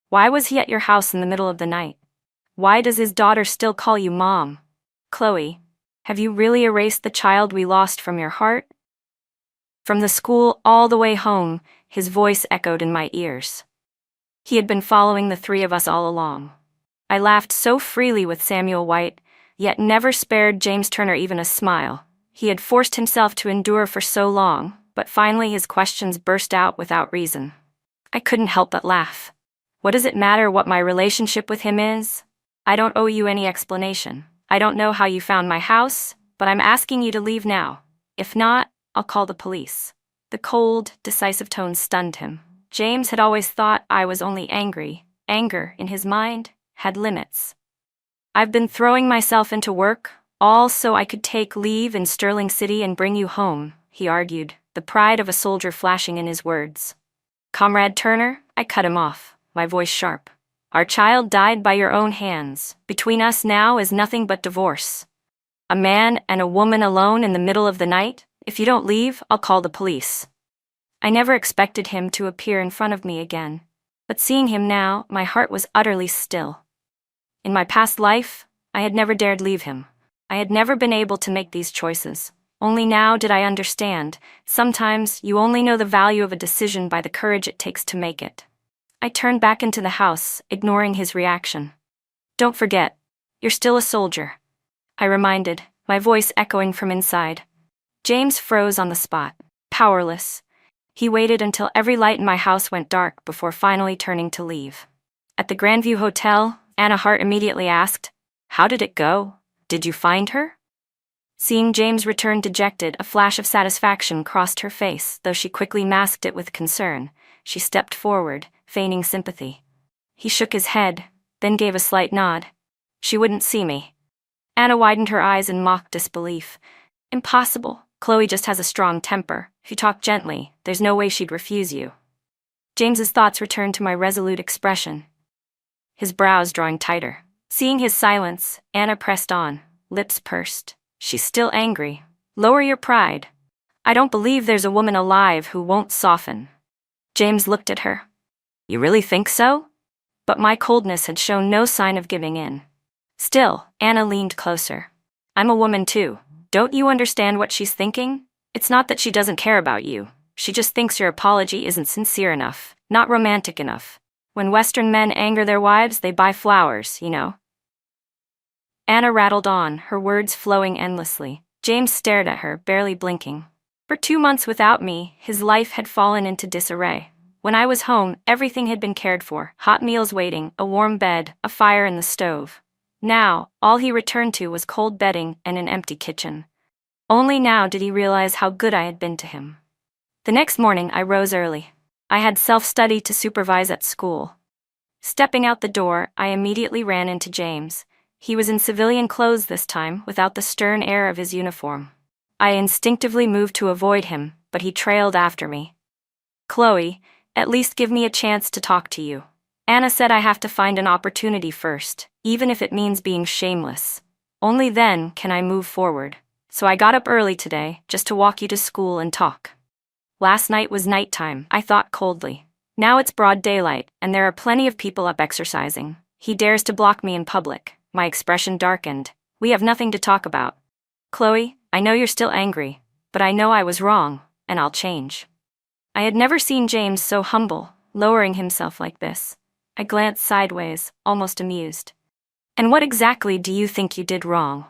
Why was he at your house in the middle of the night? Why does his daughter still call you Mom? Chloe, have you really erased the child we lost from your heart? From the school all the way home, his voice echoed in my ears. He had been following the three of us all along. I laughed so freely with Samuel White, yet never spared James Turner even a smile. He had forced himself to endure for so long, but finally his questions burst out without reason. I couldn't help but laugh. What does it matter what my relationship with him is? I don't owe you any explanation. I don't know how you found my house, but I'm asking you to leave now. If not, I'll call the police. The cold, decisive tone stunned him. James had always thought I was only angry. Anger, in his mind, had limits. I've been throwing myself into work, all so I could take leave in Sterling City and bring you home, he argued, the pride of a soldier flashing in his words. Comrade Turner, I cut him off, my voice sharp. Our child died by your own hands. Between us now is nothing but divorce. A man and a woman alone in the middle of the night? If you don't leave, I'll call the police. I never expected him to appear in front of me again, but seeing him now, my heart was utterly still. In my past life, I had never dared leave him. I had never been able to make these choices. Only now did I understand. Sometimes you only know the value of a decision by the courage it takes to make it. I turned back into the house, ignoring his reaction. Don't forget, you're still a soldier, I reminded, my voice echoing from inside. James froze on the spot, powerless. He waited until every light in my house went dark before finally turning to leave. At the Grandview Hotel, Anna Hart immediately asked, How did it go? Did you find her? Seeing James return dejected, a flash of satisfaction crossed her face, though she quickly masked it with concern. She stepped forward, feigning sympathy. He shook his head, then gave a slight nod. She wouldn't see me. Anna widened her eyes in mock disbelief. Impossible. Chloe just has a strong temper. If you talk gently, there's no way she'd refuse you. James's thoughts returned to my resolute expression, his brows drawing tighter. Seeing his silence, Anna pressed on, lips pursed. She's still angry. Lower your pride. I don't believe there's a woman alive who won't soften. James looked at her. You really think so? But my coldness had shown no sign of giving in. Still, Anna leaned closer. I'm a woman too. Don't you understand what she's thinking? It's not that she doesn't care about you. She just thinks your apology isn't sincere enough, not romantic enough. When Western men anger their wives, they buy flowers, you know. Anna rattled on, her words flowing endlessly. James stared at her, barely blinking. For 2 months without me, his life had fallen into disarray. When I was home, everything had been cared for, hot meals waiting, a warm bed, a fire in the stove. Now, all he returned to was cold bedding and an empty kitchen. Only now did he realize how good I had been to him. The next morning, I rose early. I had self-study to supervise at school. Stepping out the door, I immediately ran into James. He was in civilian clothes this time, without the stern air of his uniform. I instinctively moved to avoid him, but he trailed after me. Chloe, at least give me a chance to talk to you. Anna said I have to find an opportunity first, even if it means being shameless. Only then can I move forward. So I got up early today, just to walk you to school and talk. Last night was nighttime, I thought coldly. Now it's broad daylight, and there are plenty of people up exercising. He dares to block me in public. My expression darkened. We have nothing to talk about. Chloe, I know you're still angry, but I know I was wrong, and I'll change. I had never seen James so humble, lowering himself like this. I glanced sideways, almost amused. And what exactly do you think you did wrong?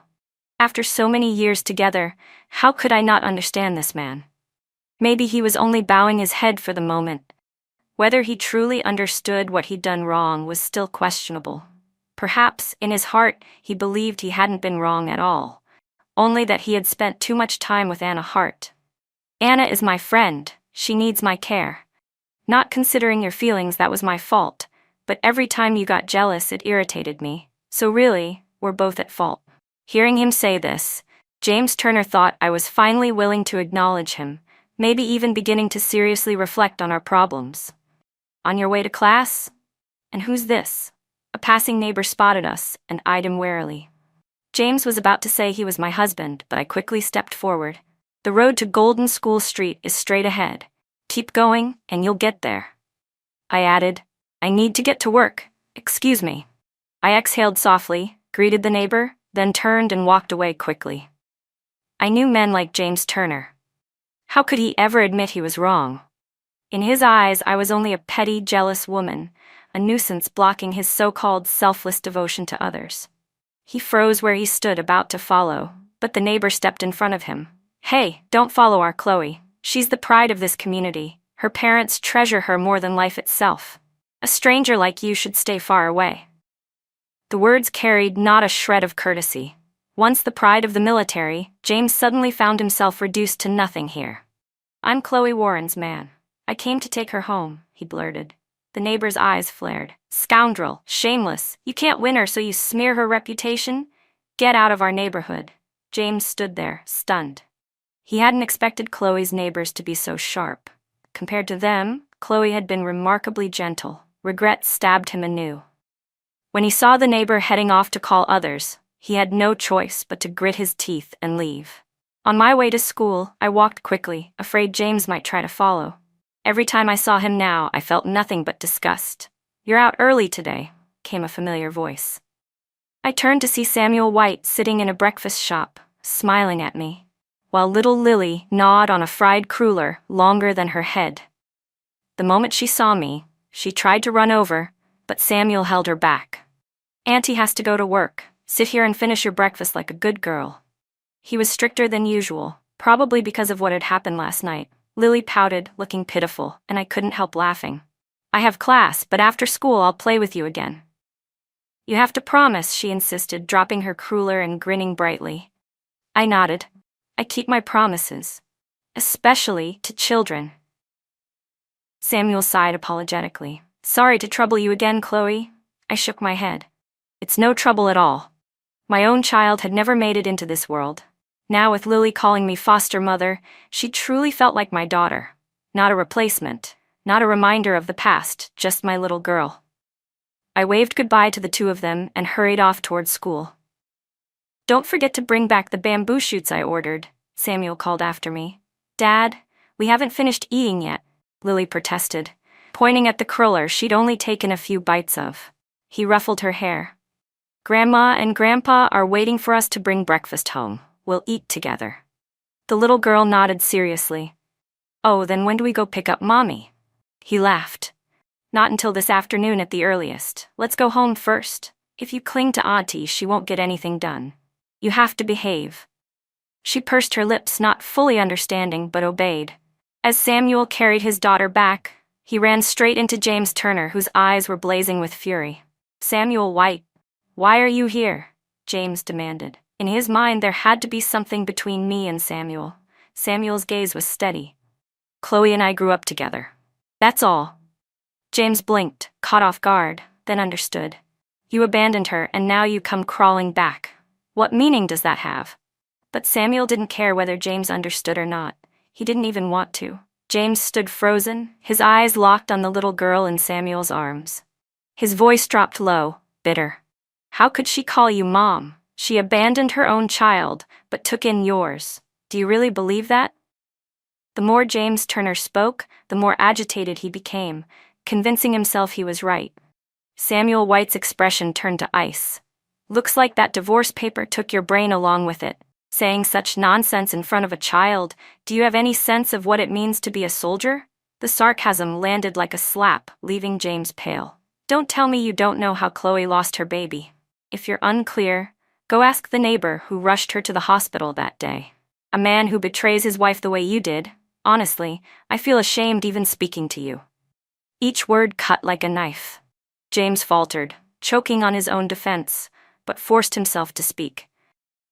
After so many years together, how could I not understand this man? Maybe he was only bowing his head for the moment. Whether he truly understood what he'd done wrong was still questionable. Perhaps, in his heart, he believed he hadn't been wrong at all, only that he had spent too much time with Anna Hart. Anna is my friend, she needs my care. Not considering your feelings, that was my fault, but every time you got jealous it irritated me, so really, we're both at fault. Hearing him say this, James Turner thought I was finally willing to acknowledge him, maybe even beginning to seriously reflect on our problems. On your way to class? And who's this? A passing neighbor spotted us and eyed him warily. James was about to say he was my husband, but I quickly stepped forward. The road to Golden School Street is straight ahead. Keep going, and you'll get there. I added, I need to get to work. Excuse me. I exhaled softly, greeted the neighbor, then turned and walked away quickly. I knew men like James Turner. How could he ever admit he was wrong? In his eyes, I was only a petty, jealous woman, a nuisance blocking his so-called selfless devotion to others. He froze where he stood, about to follow, but the neighbor stepped in front of him. Hey, don't follow our Chloe. She's the pride of this community. Her parents treasure her more than life itself. A stranger like you should stay far away. The words carried not a shred of courtesy. Once the pride of the military, James suddenly found himself reduced to nothing here. I'm Chloe Warren's man. I came to take her home, he blurted. The neighbor's eyes flared. Scoundrel, shameless, you can't win her so you smear her reputation? Get out of our neighborhood. James stood there, stunned. He hadn't expected Chloe's neighbors to be so sharp. Compared to them, Chloe had been remarkably gentle. Regret stabbed him anew. When he saw the neighbor heading off to call others, he had no choice but to grit his teeth and leave. On my way to school, I walked quickly, afraid James might try to follow. Every time I saw him now, I felt nothing but disgust. You're out early today, came a familiar voice. I turned to see Samuel White sitting in a breakfast shop, smiling at me, while little Lily gnawed on a fried cruller longer than her head. The moment she saw me, she tried to run over, but Samuel held her back. Auntie has to go to work. Sit here and finish your breakfast like a good girl. He was stricter than usual, probably because of what had happened last night. Lily pouted, looking pitiful, and I couldn't help laughing. I have class, but after school I'll play with you again. You have to promise, she insisted, dropping her cruller and grinning brightly. I nodded. I keep my promises. Especially to children. Samuel sighed apologetically. Sorry to trouble you again, Chloe. I shook my head. It's no trouble at all. My own child had never made it into this world. Now with Lily calling me foster mother, she truly felt like my daughter. Not a replacement, not a reminder of the past, just my little girl. I waved goodbye to the two of them and hurried off towards school. Don't forget to bring back the bamboo shoots I ordered, Samuel called after me. Dad, we haven't finished eating yet, Lily protested, pointing at the cruller she'd only taken a few bites of. He ruffled her hair. Grandma and Grandpa are waiting for us to bring breakfast home. We'll eat together. The little girl nodded seriously. Oh, then when do we go pick up Mommy? He laughed. Not until this afternoon at the earliest. Let's go home first. If you cling to Auntie, she won't get anything done. You have to behave. She pursed her lips, not fully understanding, but obeyed. As Samuel carried his daughter back, he ran straight into James Turner, whose eyes were blazing with fury. Samuel White, why are you here? James demanded. In his mind, there had to be something between me and Samuel. Samuel's gaze was steady. Chloe and I grew up together. That's all. James blinked, caught off guard, then understood. You abandoned her and now you come crawling back. What meaning does that have? But Samuel didn't care whether James understood or not. He didn't even want to. James stood frozen, his eyes locked on the little girl in Samuel's arms. His voice dropped low, bitter. How could she call you mom? She abandoned her own child, but took in yours. Do you really believe that? The more James Turner spoke, the more agitated he became, convincing himself he was right. Samuel White's expression turned to ice. Looks like that divorce paper took your brain along with it. Saying such nonsense in front of a child, do you have any sense of what it means to be a soldier? The sarcasm landed like a slap, leaving James pale. Don't tell me you don't know how Chloe lost her baby. If you're unclear, go ask the neighbor who rushed her to the hospital that day. A man who betrays his wife the way you did. Honestly, I feel ashamed even speaking to you. Each word cut like a knife. James faltered, choking on his own defense, but forced himself to speak.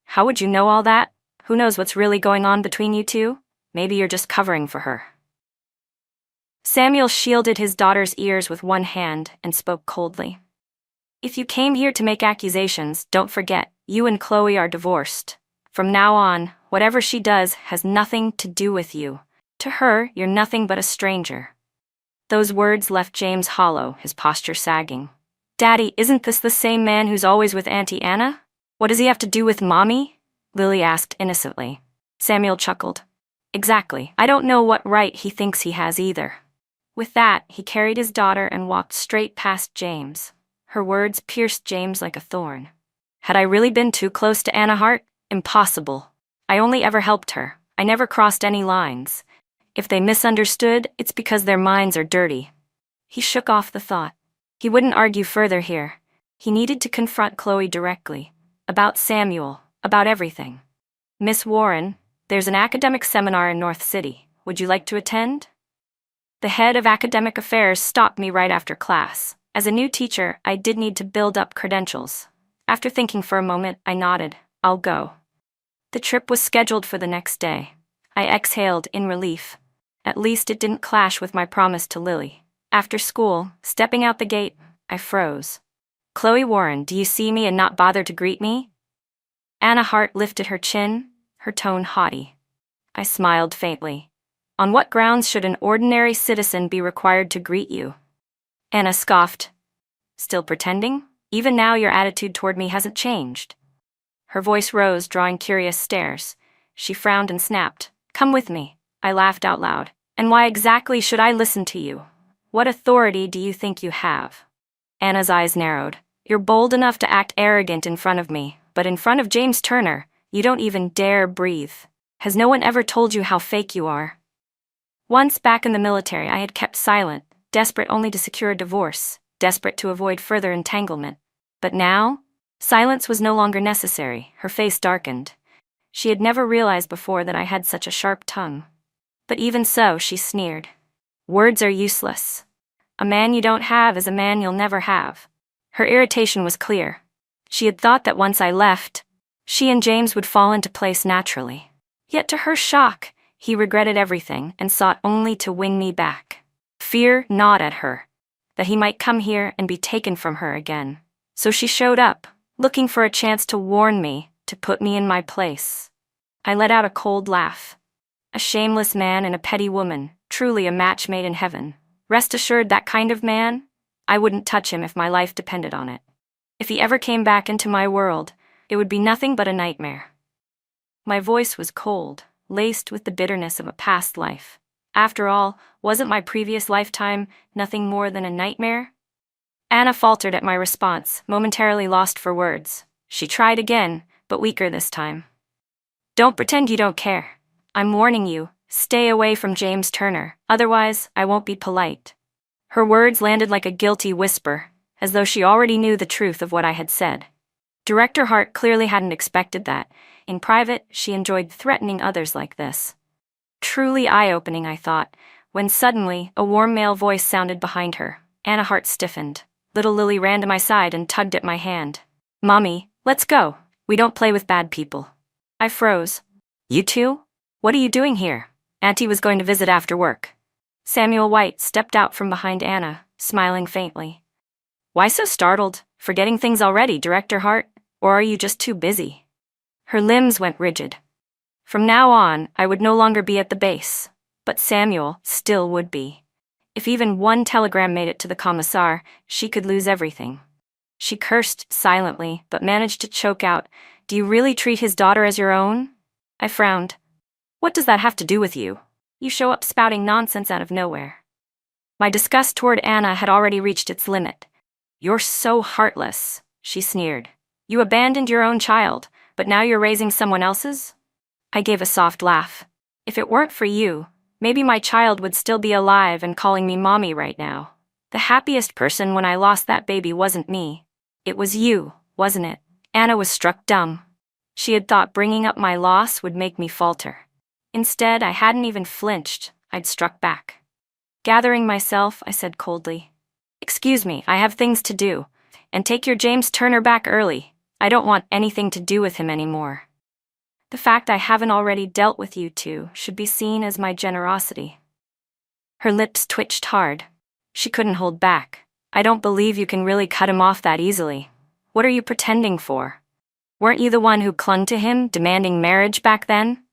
How would you know all that? Who knows what's really going on between you two? Maybe you're just covering for her. Samuel shielded his daughter's ears with one hand and spoke coldly. If you came here to make accusations, don't forget, you and Chloe are divorced. From now on, whatever she does has nothing to do with you. To her, you're nothing but a stranger. Those words left James hollow, his posture sagging. Daddy, isn't this the same man who's always with Auntie Anna? What does he have to do with Mommy? Lily asked innocently. Samuel chuckled. Exactly. I don't know what right he thinks he has either. With that, he carried his daughter and walked straight past James. Her words pierced James like a thorn. Had I really been too close to Anna Hart? Impossible. I only ever helped her. I never crossed any lines. If they misunderstood, it's because their minds are dirty. He shook off the thought. He wouldn't argue further here. He needed to confront Chloe directly. About Samuel, about everything. Miss Warren, there's an academic seminar in North City. Would you like to attend? The head of academic affairs stopped me right after class. As a new teacher, I did need to build up credentials. After thinking for a moment, I nodded. I'll go. The trip was scheduled for the next day. I exhaled in relief. At least it didn't clash with my promise to Lily. After school, stepping out the gate, I froze. Chloe Warren, do you see me and not bother to greet me? Anna Hart lifted her chin, her tone haughty. I smiled faintly. On what grounds should an ordinary citizen be required to greet you? Anna scoffed. Still pretending? Even now your attitude toward me hasn't changed. Her voice rose, drawing curious stares. She frowned and snapped. Come with me. I laughed out loud. And why exactly should I listen to you? What authority do you think you have? Anna's eyes narrowed. You're bold enough to act arrogant in front of me, but in front of James Turner, you don't even dare breathe. Has no one ever told you how fake you are? Once back in the military, I had kept silent, desperate only to secure a divorce, desperate to avoid further entanglement. But now, silence was no longer necessary. Her face darkened. She had never realized before that I had such a sharp tongue. But even so, she sneered. Words are useless. A man you don't have is a man you'll never have. Her irritation was clear. She had thought that once I left, she and James would fall into place naturally. Yet to her shock, he regretted everything and sought only to win me back. Fear gnawed at her, that he might come here and be taken from her again. So she showed up, looking for a chance to warn me, to put me in my place. I let out a cold laugh. A shameless man and a petty woman, truly a match made in heaven. Rest assured, that kind of man, I wouldn't touch him if my life depended on it. If he ever came back into my world, it would be nothing but a nightmare. My voice was cold, laced with the bitterness of a past life. After all, wasn't my previous lifetime nothing more than a nightmare? Anna faltered at my response, momentarily lost for words. She tried again, but weaker this time. Don't pretend you don't care. I'm warning you, stay away from James Turner, otherwise I won't be polite. Her words landed like a guilty whisper, as though she already knew the truth of what I had said. Director Hart clearly hadn't expected that. In private, she enjoyed threatening others like this. Truly eye-opening, I thought, when suddenly a warm male voice sounded behind her. Anna Hart stiffened. Little Lily ran to my side and tugged at my hand. Mommy, let's go. We don't play with bad people. I froze. You two? What are you doing here? Auntie was going to visit after work. Samuel White stepped out from behind Anna, smiling faintly. Why so startled? Forgetting things already, Director Hart? Or are you just too busy? Her limbs went rigid. From now on, I would no longer be at the base, but Samuel still would be. If even one telegram made it to the commissar, she could lose everything. She cursed silently, but managed to choke out, "Do you really treat his daughter as your own?" I frowned. "What does that have to do with you? You show up spouting nonsense out of nowhere." My disgust toward Anna had already reached its limit. "You're so heartless," she sneered. "You abandoned your own child, but now you're raising someone else's?" I gave a soft laugh. "If it weren't for you, maybe my child would still be alive and calling me mommy right now. The happiest person when I lost that baby wasn't me. It was you, wasn't it?" Anna was struck dumb. She had thought bringing up my loss would make me falter. Instead, I hadn't even flinched. I'd struck back. Gathering myself, I said coldly, "Excuse me, I have things to do. And take your James Turner back early. I don't want anything to do with him anymore. The fact I haven't already dealt with you two should be seen as my generosity." Her lips twitched hard. She couldn't hold back. "I don't believe you can really cut him off that easily. What are you pretending for? Weren't you the one who clung to him, demanding marriage back then?"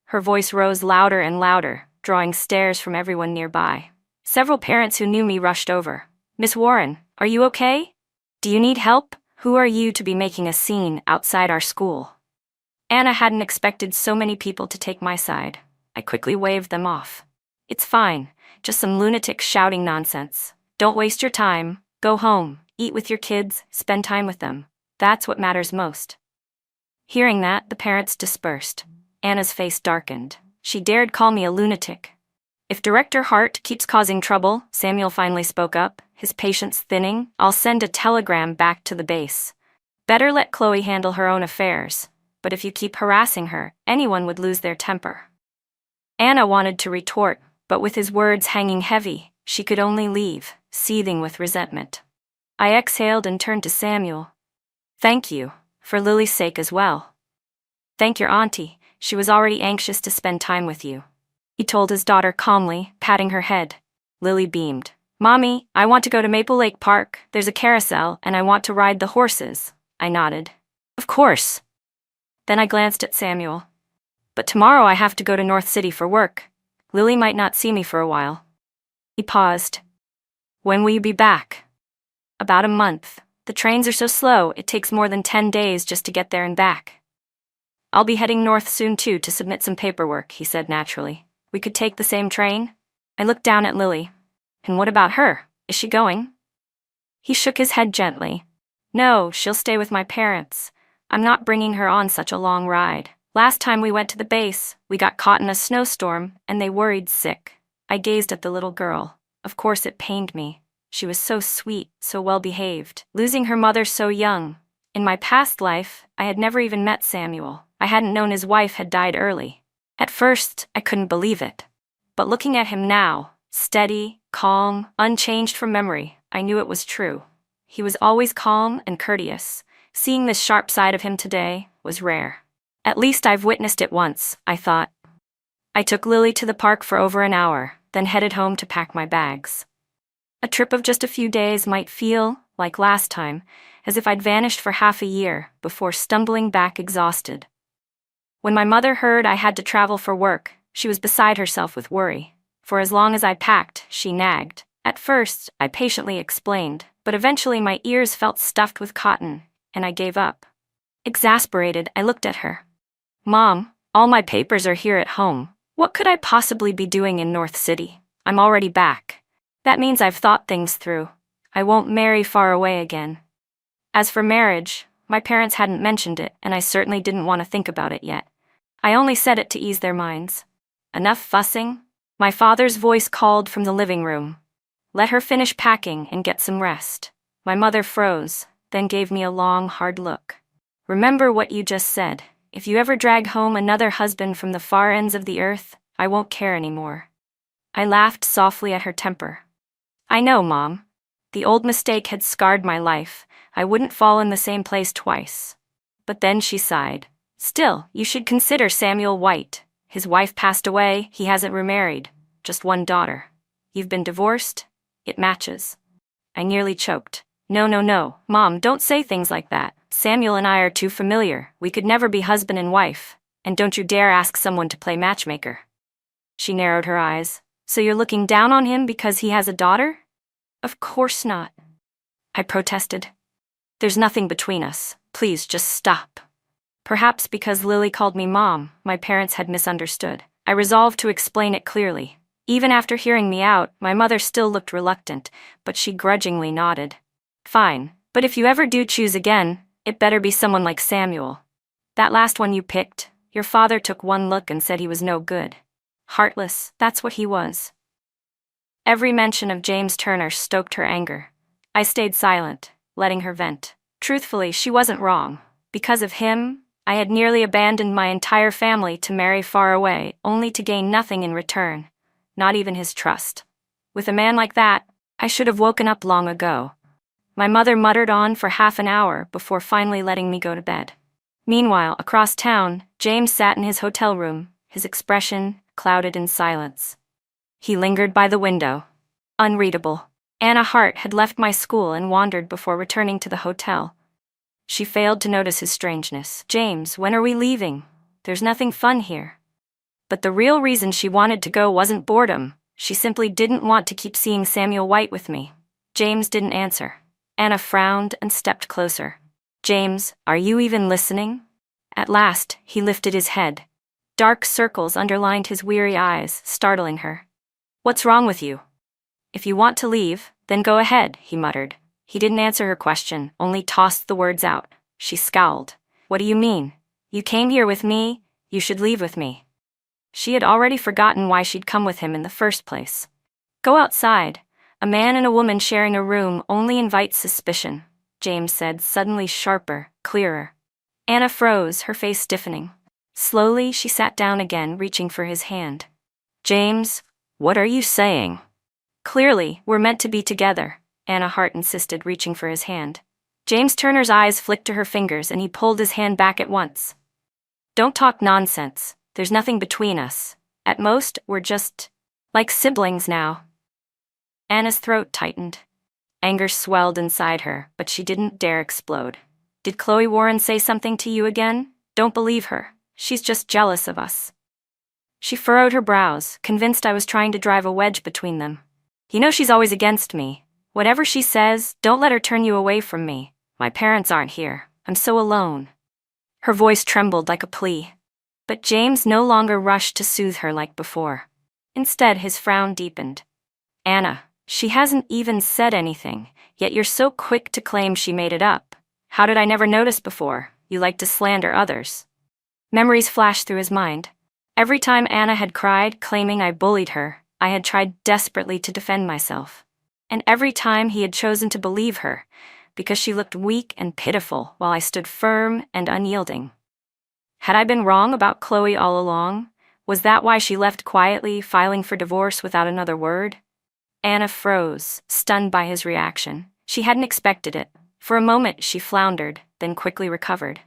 Her voice rose louder and louder, drawing stares from everyone nearby. Several parents who knew me rushed over. "Miss Warren, are you okay? Do you need help? Who are you to be making a scene outside our school?" Anna hadn't expected so many people to take my side. I quickly waved them off. "It's fine, just some lunatics shouting nonsense. Don't waste your time. Go home, eat with your kids, spend time with them. That's what matters most." Hearing that, the parents dispersed. Anna's face darkened. She dared call me a lunatic. "If Director Hart keeps causing trouble," Samuel finally spoke up, his patience thinning, "I'll send a telegram back to the base. Better let Chloe handle her own affairs. But if you keep harassing her, anyone would lose their temper." Anna wanted to retort, but with his words hanging heavy, she could only leave, seething with resentment. I exhaled and turned to Samuel. "Thank you, for Lily's sake as well. Thank your auntie, she was already anxious to spend time with you," he told his daughter calmly, patting her head. Lily beamed. "Mommy, I want to go to Maple Lake Park, there's a carousel, and I want to ride the horses." I nodded. "Of course." Then I glanced at Samuel. "But tomorrow I have to go to North City for work. Lily might not see me for a while." He paused. "When will you be back?" "About a month. The trains are so slow, it takes more than 10 days just to get there and back." "I'll be heading north soon too to submit some paperwork," he said naturally. "We could take the same train?" I looked down at Lily. "And what about her? Is she going?" He shook his head gently. "No, she'll stay with my parents. I'm not bringing her on such a long ride. Last time we went to the base, we got caught in a snowstorm, and they worried sick." I gazed at the little girl. Of course it pained me. She was so sweet, so well-behaved, losing her mother so young. In my past life, I had never even met Samuel. I hadn't known his wife had died early. At first, I couldn't believe it. But looking at him now, steady, calm, unchanged from memory, I knew it was true. He was always calm and courteous. Seeing this sharp side of him today was rare. At least I've witnessed it once, I thought. I took Lily to the park for over an hour, then headed home to pack my bags. A trip of just a few days might feel, like last time, as if I'd vanished for half a year before stumbling back exhausted. When my mother heard I had to travel for work, she was beside herself with worry. For as long as I packed, she nagged. At first, I patiently explained, but eventually my ears felt stuffed with cotton, and I gave up. Exasperated, I looked at her. "Mom, all my papers are here at home. What could I possibly be doing in North City? I'm already back. That means I've thought things through. I won't marry far away again." As for marriage, my parents hadn't mentioned it, and I certainly didn't want to think about it yet. I only said it to ease their minds. "Enough fussing?" My father's voice called from the living room. "Let her finish packing and get some rest." My mother froze, then gave me a long, hard look. "Remember what you just said. If you ever drag home another husband from the far ends of the earth, I won't care anymore." I laughed softly at her temper. "I know, Mom. The old mistake had scarred my life. I wouldn't fall in the same place twice." But then she sighed. "Still, you should consider Samuel White. His wife passed away, he hasn't remarried. Just one daughter. You've been divorced? It matches." I nearly choked. No, no, no, Mom, don't say things like that. Samuel and I are too familiar. We could never be husband and wife. And don't you dare ask someone to play matchmaker. She narrowed her eyes. So you're looking down on him because he has a daughter? Of course not. I protested. There's nothing between us. Please just stop. Perhaps because Lily called me Mom, my parents had misunderstood. I resolved to explain it clearly. Even after hearing me out, my mother still looked reluctant, but she grudgingly nodded. Fine, but if you ever do choose again, it better be someone like Samuel. That last one you picked, your father took one look and said he was no good. Heartless, that's what he was. Every mention of James Turner stoked her anger. I stayed silent, letting her vent. Truthfully, she wasn't wrong. Because of him, I had nearly abandoned my entire family to marry far away, only to gain nothing in return. Not even his trust. With a man like that, I should have woken up long ago. My mother muttered on for half an hour before finally letting me go to bed. Meanwhile, across town, James sat in his hotel room, his expression clouded in silence. He lingered by the window. Unreadable. Anna Hart had left my school and wandered before returning to the hotel. She failed to notice his strangeness. James, when are we leaving? There's nothing fun here. But the real reason she wanted to go wasn't boredom. She simply didn't want to keep seeing Samuel White with me. James didn't answer. Anna frowned and stepped closer. James, are you even listening? At last, he lifted his head. Dark circles underlined his weary eyes, startling her. What's wrong with you? If you want to leave, then go ahead, he muttered. He didn't answer her question, only tossed the words out. She scowled. What do you mean? You came here with me, you should leave with me. She had already forgotten why she'd come with him in the first place. Go outside. A man and a woman sharing a room only invites suspicion, James said, suddenly sharper, clearer. Anna froze, her face stiffening. Slowly, she sat down again, reaching for his hand. James, what are you saying? Clearly, we're meant to be together, Anna Hart insisted, reaching for his hand. James Turner's eyes flicked to her fingers and he pulled his hand back at once. Don't talk nonsense. There's nothing between us. At most, we're just like siblings now. Anna's throat tightened. Anger swelled inside her, but she didn't dare explode. Did Chloe Warren say something to you again? Don't believe her. She's just jealous of us. She furrowed her brows, convinced I was trying to drive a wedge between them. You know she's always against me. Whatever she says, don't let her turn you away from me. My parents aren't here. I'm so alone. Her voice trembled like a plea. But James no longer rushed to soothe her like before. Instead, his frown deepened. Anna, she hasn't even said anything, yet you're so quick to claim she made it up. How did I never notice before? You like to slander others. Memories flashed through his mind. Every time Anna had cried, claiming I bullied her, I had tried desperately to defend myself. And every time he had chosen to believe her, because she looked weak and pitiful while I stood firm and unyielding. Had I been wrong about Chloe all along? Was that why she left quietly, filing for divorce without another word? Anna froze, stunned by his reaction. She hadn't expected it. For a moment she floundered, then quickly recovered.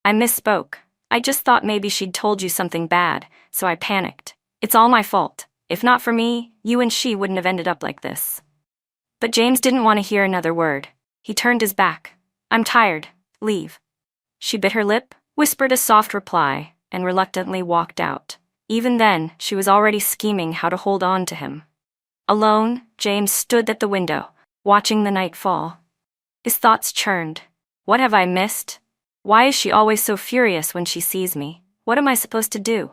I misspoke. I just thought maybe she'd told you something bad, so I panicked. It's all my fault. If not for me, you and she wouldn't have ended up like this. But James didn't want to hear another word. He turned his back. I'm tired. Leave. She bit her lip, whispered a soft reply, and reluctantly walked out. Even then, she was already scheming how to hold on to him. Alone, James stood at the window, watching the night fall. His thoughts churned. What have I missed? Why is she always so furious when she sees me? What am I supposed to do?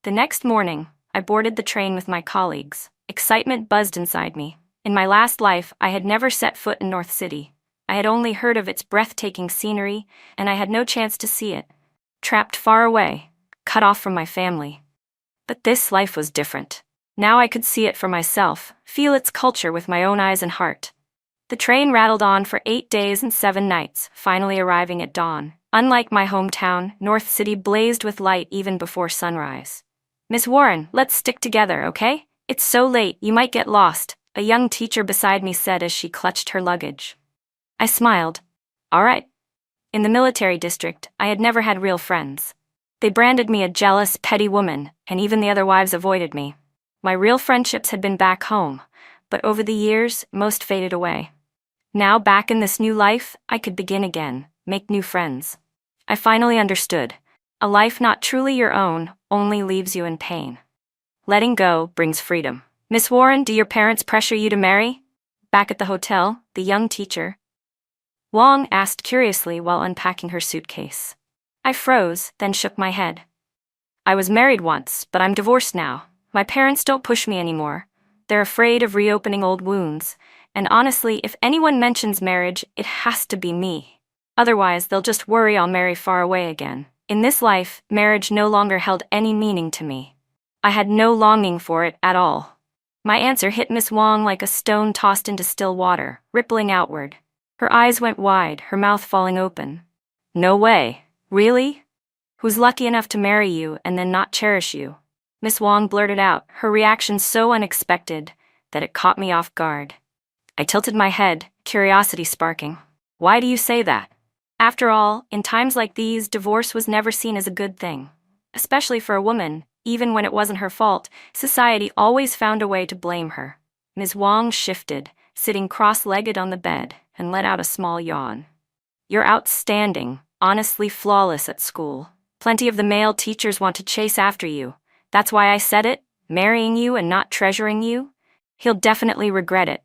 The next morning, I boarded the train with my colleagues. Excitement buzzed inside me. In my last life, I had never set foot in North City. I had only heard of its breathtaking scenery, and I had no chance to see it. Trapped far away, cut off from my family. But this life was different. Now I could see it for myself, feel its culture with my own eyes and heart. The train rattled on for 8 days and 7 nights, finally arriving at dawn. Unlike my hometown, North City blazed with light even before sunrise. Miss Warren, let's stick together, okay? It's so late, you might get lost, a young teacher beside me said as she clutched her luggage. I smiled. All right. In the military district, I had never had real friends. They branded me a jealous, petty woman, and even the other wives avoided me. My real friendships had been back home, but over the years, most faded away. Now back in this new life, I could begin again, make new friends. I finally understood. A life not truly your own only leaves you in pain. Letting go brings freedom. Miss Warren, do your parents pressure you to marry? Back at the hotel, the young teacher Wong asked curiously while unpacking her suitcase. I froze, then shook my head. I was married once, but I'm divorced now. My parents don't push me anymore. They're afraid of reopening old wounds, and honestly, if anyone mentions marriage, it has to be me. Otherwise, they'll just worry I'll marry far away again. In this life, marriage no longer held any meaning to me. I had no longing for it at all. My answer hit Miss Wong like a stone tossed into still water, rippling outward. Her eyes went wide, her mouth falling open. No way. Really? Who's lucky enough to marry you and then not cherish you? Miss Wong blurted out, her reaction so unexpected that it caught me off guard. I tilted my head, curiosity sparking. Why do you say that? After all, in times like these, divorce was never seen as a good thing. Especially for a woman, even when it wasn't her fault, society always found a way to blame her. Ms. Wong shifted, sitting cross-legged on the bed, and let out a small yawn. You're outstanding, honestly flawless at school. Plenty of the male teachers want to chase after you. That's why I said it, marrying you and not treasuring you. He'll definitely regret it.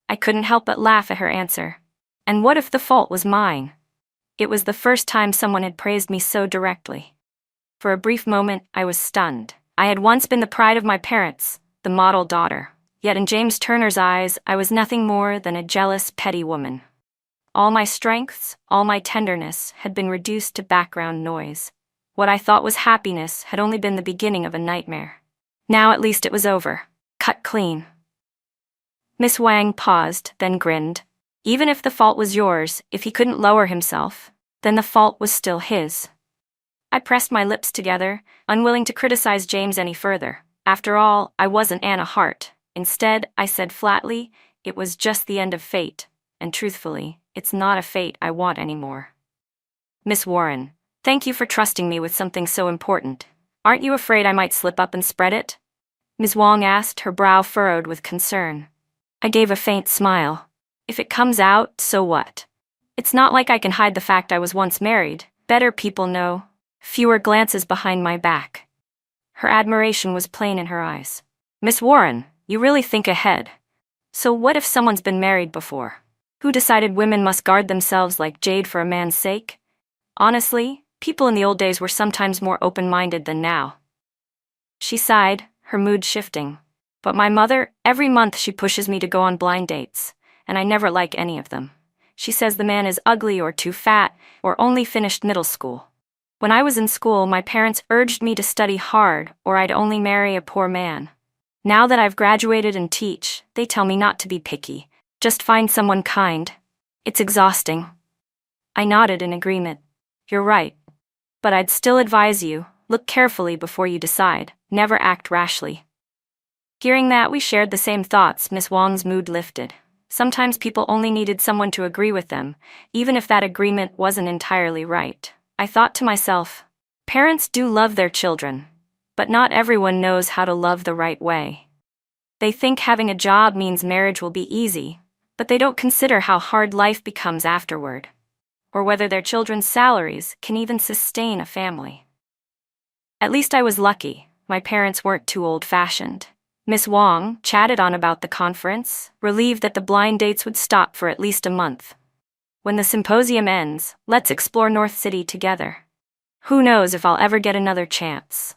I couldn't help but laugh at her answer. And what if the fault was mine? It was the first time someone had praised me so directly. For a brief moment, I was stunned. I had once been the pride of my parents, the model daughter. Yet in James Turner's eyes, I was nothing more than a jealous, petty woman. All my strengths, all my tenderness had been reduced to background noise. What I thought was happiness had only been the beginning of a nightmare. Now at least it was over. Cut clean. Miss Wang paused, then grinned. Even if the fault was yours, if he couldn't lower himself, then the fault was still his. I pressed my lips together, unwilling to criticize James any further. After all, I wasn't Anna Hart. Instead, I said flatly, it was just the end of fate, and truthfully, it's not a fate I want anymore. Miss Warren, thank you for trusting me with something so important. Aren't you afraid I might slip up and spread it? Ms. Wong asked, her brow furrowed with concern. I gave a faint smile. If it comes out, so what? It's not like I can hide the fact I was once married. Better people know. Fewer glances behind my back. Her admiration was plain in her eyes. Miss Warren, you really think ahead. So what if someone's been married before? Who decided women must guard themselves like jade for a man's sake? Honestly, people in the old days were sometimes more open-minded than now. She sighed, her mood shifting. But my mother, every month she pushes me to go on blind dates, and I never like any of them. She says the man is ugly or too fat, or only finished middle school. When I was in school, my parents urged me to study hard, or I'd only marry a poor man. Now that I've graduated and teach, they tell me not to be picky, just find someone kind. It's exhausting. I nodded in agreement. You're right. But I'd still advise you, look carefully before you decide, never act rashly. Hearing that we shared the same thoughts, Miss Wong's mood lifted. Sometimes people only needed someone to agree with them, even if that agreement wasn't entirely right. I thought to myself, parents do love their children, but not everyone knows how to love the right way. They think having a job means marriage will be easy, but they don't consider how hard life becomes afterward, or whether their children's salaries can even sustain a family. At least I was lucky. My parents weren't too old-fashioned. Miss Wong chatted on about the conference, relieved that the blind dates would stop for at least a month. When the symposium ends, let's explore North City together. Who knows if I'll ever get another chance.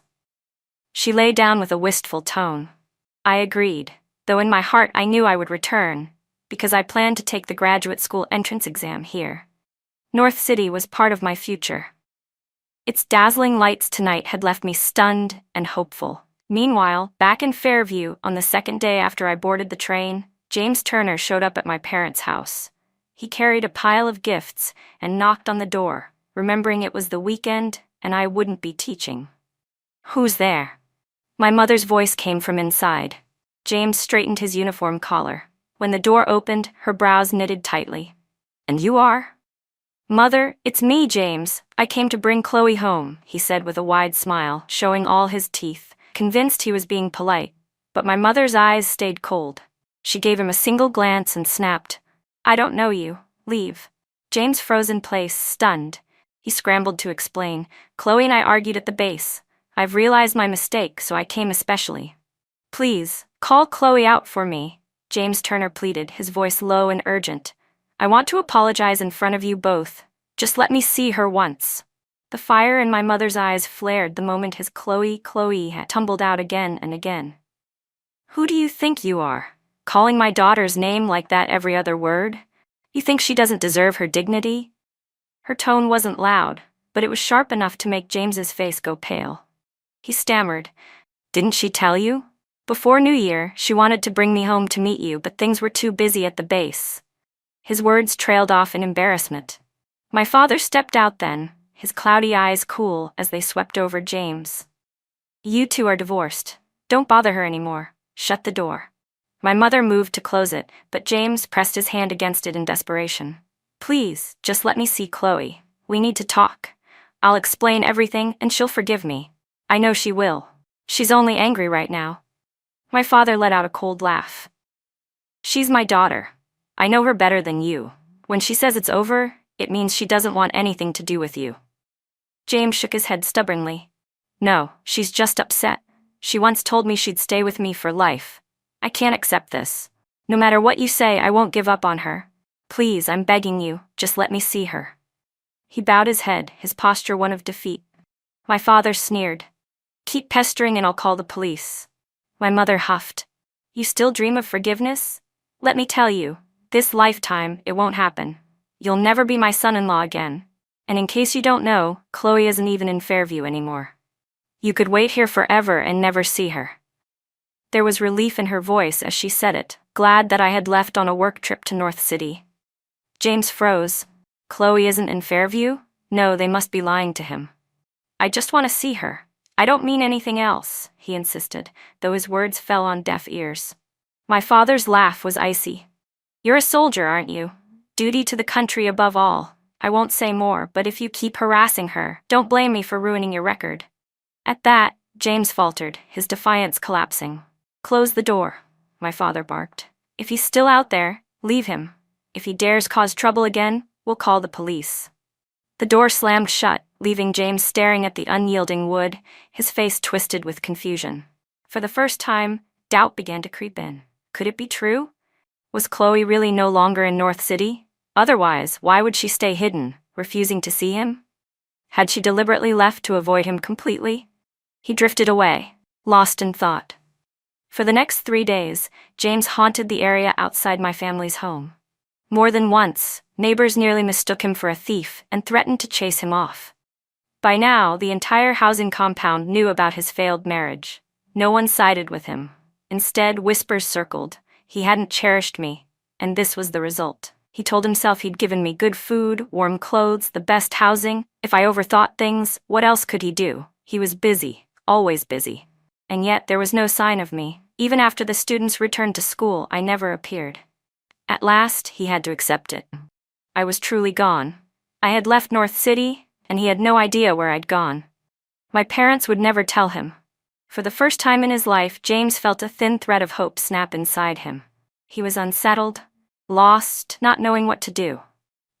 She lay down with a wistful tone. I agreed, though in my heart I knew I would return, because I planned to take the graduate school entrance exam here. North City was part of my future. Its dazzling lights tonight had left me stunned and hopeful. Meanwhile, back in Fairview, on the second day after I boarded the train, James Turner showed up at my parents' house. He carried a pile of gifts and knocked on the door, remembering it was the weekend and I wouldn't be teaching. Who's there? My mother's voice came from inside. James straightened his uniform collar. When the door opened, her brows knitted tightly. And you are? Mother, it's me, James. I came to bring Chloe home, he said with a wide smile, showing all his teeth, convinced he was being polite. But my mother's eyes stayed cold. She gave him a single glance and snapped, I don't know you. Leave. James froze in place, stunned. He scrambled to explain. Chloe and I argued at the base. I've realized my mistake, so I came especially. Please, call Chloe out for me, James Turner pleaded, his voice low and urgent. I want to apologize in front of you both. Just let me see her once. The fire in my mother's eyes flared the moment his Chloe had tumbled out again and again. Who do you think you are? Calling my daughter's name like that every other word? You think she doesn't deserve her dignity? Her tone wasn't loud, but it was sharp enough to make James's face go pale. He stammered. Didn't she tell you? Before New Year, she wanted to bring me home to meet you, but things were too busy at the base. His words trailed off in embarrassment. My father stepped out then, his cloudy eyes cool as they swept over James. You two are divorced. Don't bother her anymore. Shut the door. My mother moved to close it, but James pressed his hand against it in desperation. Please, just let me see Chloe. We need to talk. I'll explain everything and she'll forgive me. I know she will. She's only angry right now. My father let out a cold laugh. She's my daughter. I know her better than you. When she says it's over, it means she doesn't want anything to do with you. James shook his head stubbornly. No, she's just upset. She once told me she'd stay with me for life. I can't accept this. No matter what you say, I won't give up on her. Please, I'm begging you, just let me see her. He bowed his head, his posture one of defeat. My father sneered. Keep pestering and I'll call the police. My mother huffed. You still dream of forgiveness? Let me tell you, this lifetime, it won't happen. You'll never be my son-in-law again. And in case you don't know, Chloe isn't even in Fairview anymore. You could wait here forever and never see her. There was relief in her voice as she said it, glad that I had left on a work trip to North City. James froze. Chloe isn't in Fairview? No, they must be lying to him. I just want to see her. I don't mean anything else, he insisted, though his words fell on deaf ears. My father's laugh was icy. You're a soldier, aren't you? Duty to the country above all. I won't say more, but if you keep harassing her, don't blame me for ruining your record. At that, James faltered, his defiance collapsing. Close the door, my father barked. If he's still out there, leave him. If he dares cause trouble again, we'll call the police. The door slammed shut, leaving James staring at the unyielding wood, his face twisted with confusion. For the first time, doubt began to creep in. Could it be true? Was Chloe really no longer in North City? Otherwise, why would she stay hidden, refusing to see him? Had she deliberately left to avoid him completely? He drifted away, lost in thought. For the next 3 days, James haunted the area outside my family's home. More than once, neighbors nearly mistook him for a thief and threatened to chase him off. By now, the entire housing compound knew about his failed marriage. No one sided with him. Instead, whispers circled. He hadn't cherished me, and this was the result. He told himself he'd given me good food, warm clothes, the best housing. If I overthought things, what else could he do? He was busy, always busy. And yet there was no sign of me. Even after the students returned to school, I never appeared. At last, he had to accept it. I was truly gone. I had left North City, and he had no idea where I'd gone. My parents would never tell him. For the first time in his life, James felt a thin thread of hope snap inside him. He was unsettled, lost, not knowing what to do.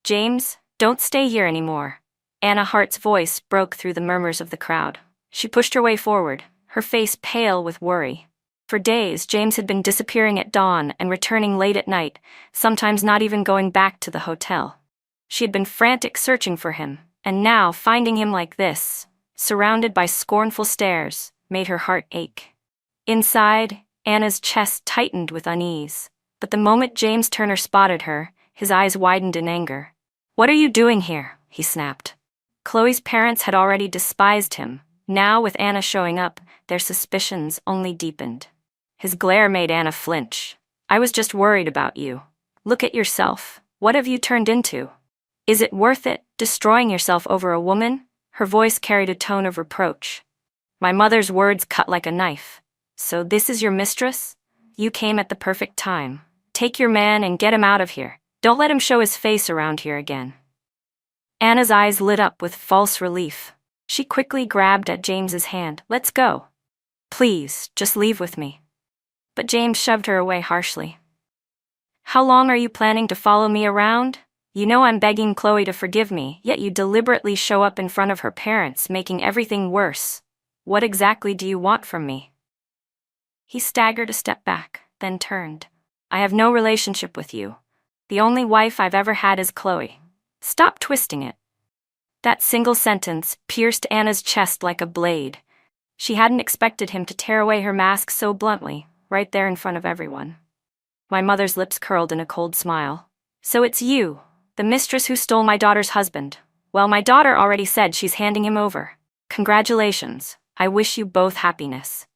James, don't stay here anymore. Anna Hart's voice broke through the murmurs of the crowd. She pushed her way forward, her face pale with worry. For days, James had been disappearing at dawn and returning late at night, sometimes not even going back to the hotel. She had been frantic searching for him, and now finding him like this, surrounded by scornful stares, made her heart ache. Inside, Anna's chest tightened with unease. But the moment James Turner spotted her, his eyes widened in anger. What are you doing here? He snapped. Chloe's parents had already despised him. Now, with Anna showing up, their suspicions only deepened. His glare made Anna flinch. I was just worried about you. Look at yourself. What have you turned into? Is it worth it, destroying yourself over a woman? Her voice carried a tone of reproach. My mother's words cut like a knife. So this is your mistress? You came at the perfect time. Take your man and get him out of here. Don't let him show his face around here again. Anna's eyes lit up with false relief. She quickly grabbed at James's hand. Let's go. Please, just leave with me. But James shoved her away harshly. How long are you planning to follow me around? You know I'm begging Chloe to forgive me, yet you deliberately show up in front of her parents, making everything worse. What exactly do you want from me? He staggered a step back, then turned. I have no relationship with you. The only wife I've ever had is Chloe. Stop twisting it. That single sentence pierced Anna's chest like a blade. She hadn't expected him to tear away her mask so bluntly, right there in front of everyone. My mother's lips curled in a cold smile. So it's you, the mistress who stole my daughter's husband. Well, my daughter already said she's handing him over. Congratulations. I wish you both happiness.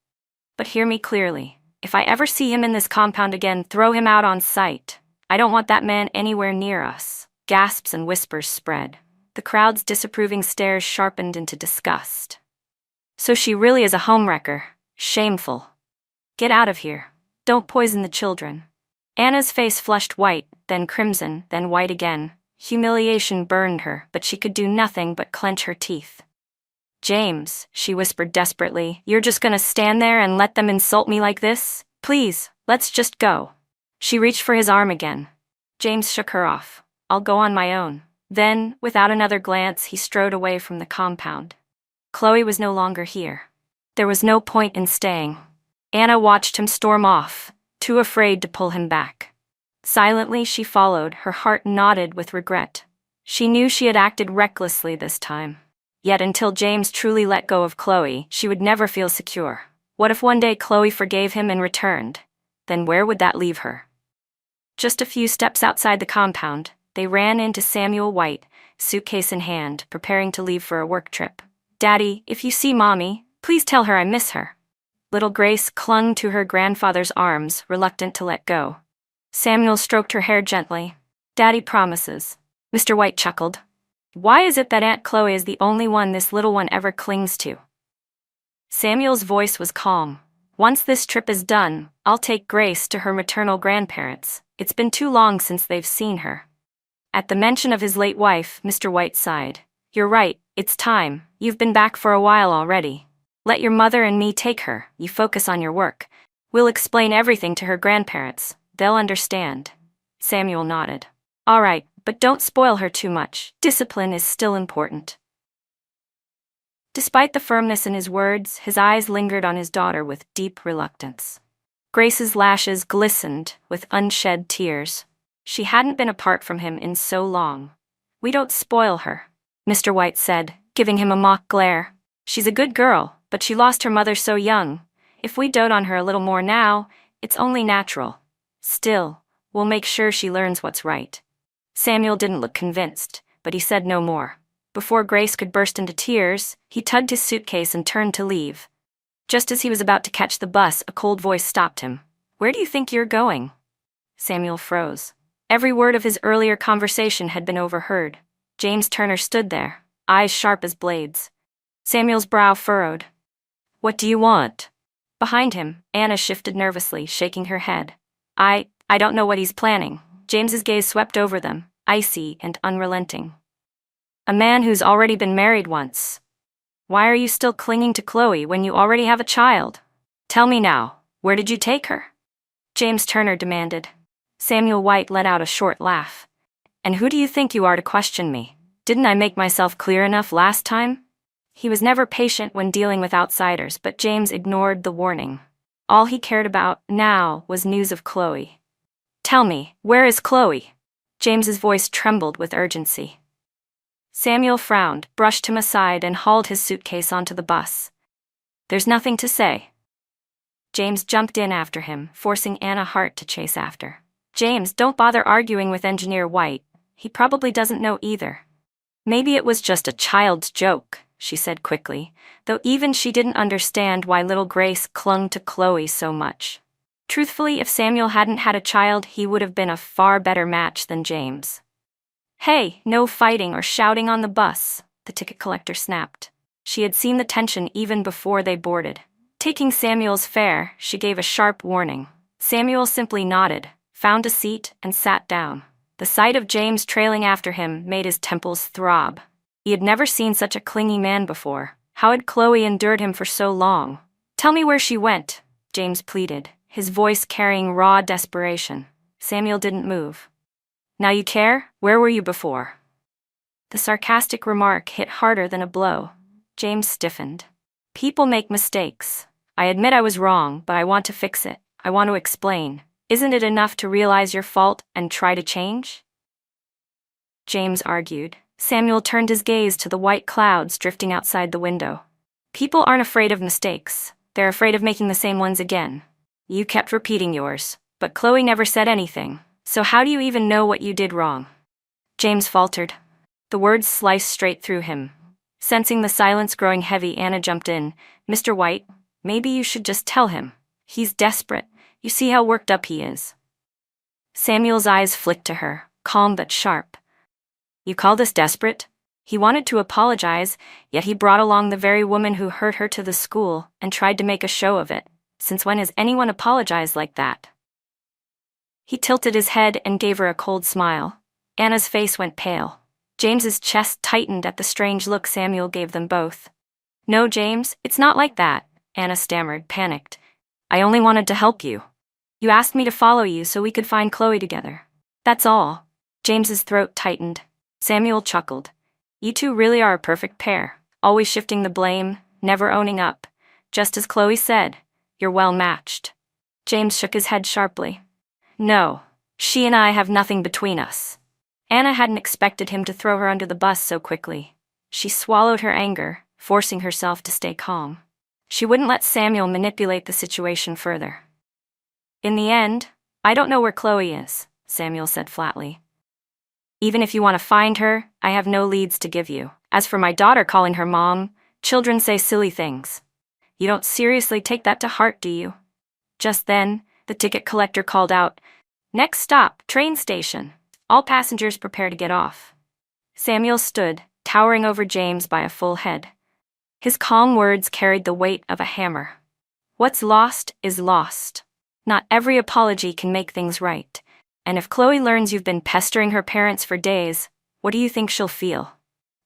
But hear me clearly. If I ever see him in this compound again, throw him out on sight. I don't want that man anywhere near us. Gasps and whispers spread. The crowd's disapproving stares sharpened into disgust. So she really is a homewrecker. Shameful. Get out of here. Don't poison the children. Anna's face flushed white, then crimson, then white again. Humiliation burned her, but she could do nothing but clench her teeth. James, she whispered desperately, you're just gonna stand there and let them insult me like this? Please, let's just go. She reached for his arm again. James shook her off. I'll go on my own. Then, without another glance, he strode away from the compound. Chloe was no longer here. There was no point in staying. Anna watched him storm off, too afraid to pull him back. Silently she followed, her heart knotted with regret. She knew she had acted recklessly this time. Yet until James truly let go of Chloe, she would never feel secure. What if one day Chloe forgave him and returned? Then where would that leave her? Just a few steps outside the compound, they ran into Samuel White, suitcase in hand, preparing to leave for a work trip. Daddy, if you see Mommy, please tell her I miss her. Little Grace clung to her grandfather's arms, reluctant to let go. Samuel stroked her hair gently. Daddy promises. Mr. White chuckled. Why is it that Aunt Chloe is the only one this little one ever clings to? Samuel's voice was calm. Once this trip is done, I'll take Grace to her maternal grandparents. It's been too long since they've seen her. At the mention of his late wife, Mr. White sighed. You're right, it's time. You've been back for a while already. Let your mother and me take her. You focus on your work. We'll explain everything to her grandparents. They'll understand. Samuel nodded. All right, but don't spoil her too much. Discipline is still important. Despite the firmness in his words, his eyes lingered on his daughter with deep reluctance. Grace's lashes glistened with unshed tears. She hadn't been apart from him in so long. We don't spoil her, Mr. White said, giving him a mock glare. She's a good girl, but she lost her mother so young. If we dote on her a little more now, it's only natural. Still, we'll make sure she learns what's right. Samuel didn't look convinced, but he said no more. Before Grace could burst into tears, he tugged his suitcase and turned to leave. Just as he was about to catch the bus, a cold voice stopped him. Where do you think you're going? Samuel froze. Every word of his earlier conversation had been overheard. James Turner stood there, eyes sharp as blades. Samuel's brow furrowed. What do you want? Behind him, Anna shifted nervously, shaking her head. I don't know what he's planning. James's gaze swept over them, icy and unrelenting. A man who's already been married once. Why are you still clinging to Chloe when you already have a child? Tell me now, where did you take her? James Turner demanded. Samuel White let out a short laugh. And who do you think you are to question me? Didn't I make myself clear enough last time? He was never patient when dealing with outsiders, but James ignored the warning. All he cared about now was news of Chloe. Tell me, where is Chloe? James's voice trembled with urgency. Samuel frowned, brushed him aside, and hauled his suitcase onto the bus. There's nothing to say. James jumped in after him, forcing Anna Hart to chase after. James, don't bother arguing with Engineer White. He probably doesn't know either. Maybe it was just a child's joke, she said quickly, though even she didn't understand why little Grace clung to Chloe so much. Truthfully, if Samuel hadn't had a child, he would have been a far better match than James. Hey, no fighting or shouting on the bus, the ticket collector snapped. She had seen the tension even before they boarded. Taking Samuel's fare, she gave a sharp warning. Samuel simply nodded, found a seat, and sat down. The sight of James trailing after him made his temples throb. He had never seen such a clingy man before. How had Chloe endured him for so long? Tell me where she went, James pleaded, his voice carrying raw desperation. Samuel didn't move. Now you care? Where were you before? The sarcastic remark hit harder than a blow. James stiffened. People make mistakes. I admit I was wrong, but I want to fix it. I want to explain. Isn't it enough to realize your fault and try to change? James argued. Samuel turned his gaze to the white clouds drifting outside the window. People aren't afraid of mistakes. They're afraid of making the same ones again. You kept repeating yours, but Chloe never said anything. So how do you even know what you did wrong? James faltered. The words sliced straight through him. Sensing the silence growing heavy, Anna jumped in. Mr. White, maybe you should just tell him. He's desperate. You see how worked up he is. Samuel's eyes flicked to her, calm but sharp. You call this desperate? He wanted to apologize, yet he brought along the very woman who hurt her to the school and tried to make a show of it. Since when has anyone apologized like that? He tilted his head and gave her a cold smile. Anna's face went pale. James's chest tightened at the strange look Samuel gave them both. No, James, it's not like that, Anna stammered, panicked. I only wanted to help you. You asked me to follow you so we could find Chloe together. That's all. James's throat tightened. Samuel chuckled. You two really are a perfect pair, always shifting the blame, never owning up. Just as Chloe said, you're well matched. James shook his head sharply. No, she and I have nothing between us. Anna hadn't expected him to throw her under the bus so quickly. She swallowed her anger, forcing herself to stay calm. She wouldn't let Samuel manipulate the situation further. In the end, I don't know where Chloe is, Samuel said flatly. Even if you want to find her, I have no leads to give you. As for my daughter calling her mom, children say silly things. You don't seriously take that to heart, do you? Just then, the ticket collector called out, Next stop, train station. All passengers prepare to get off. Samuel stood, towering over James by a full head. His calm words carried the weight of a hammer. What's lost is lost. Not every apology can make things right. And if Chloe learns you've been pestering her parents for days, what do you think she'll feel?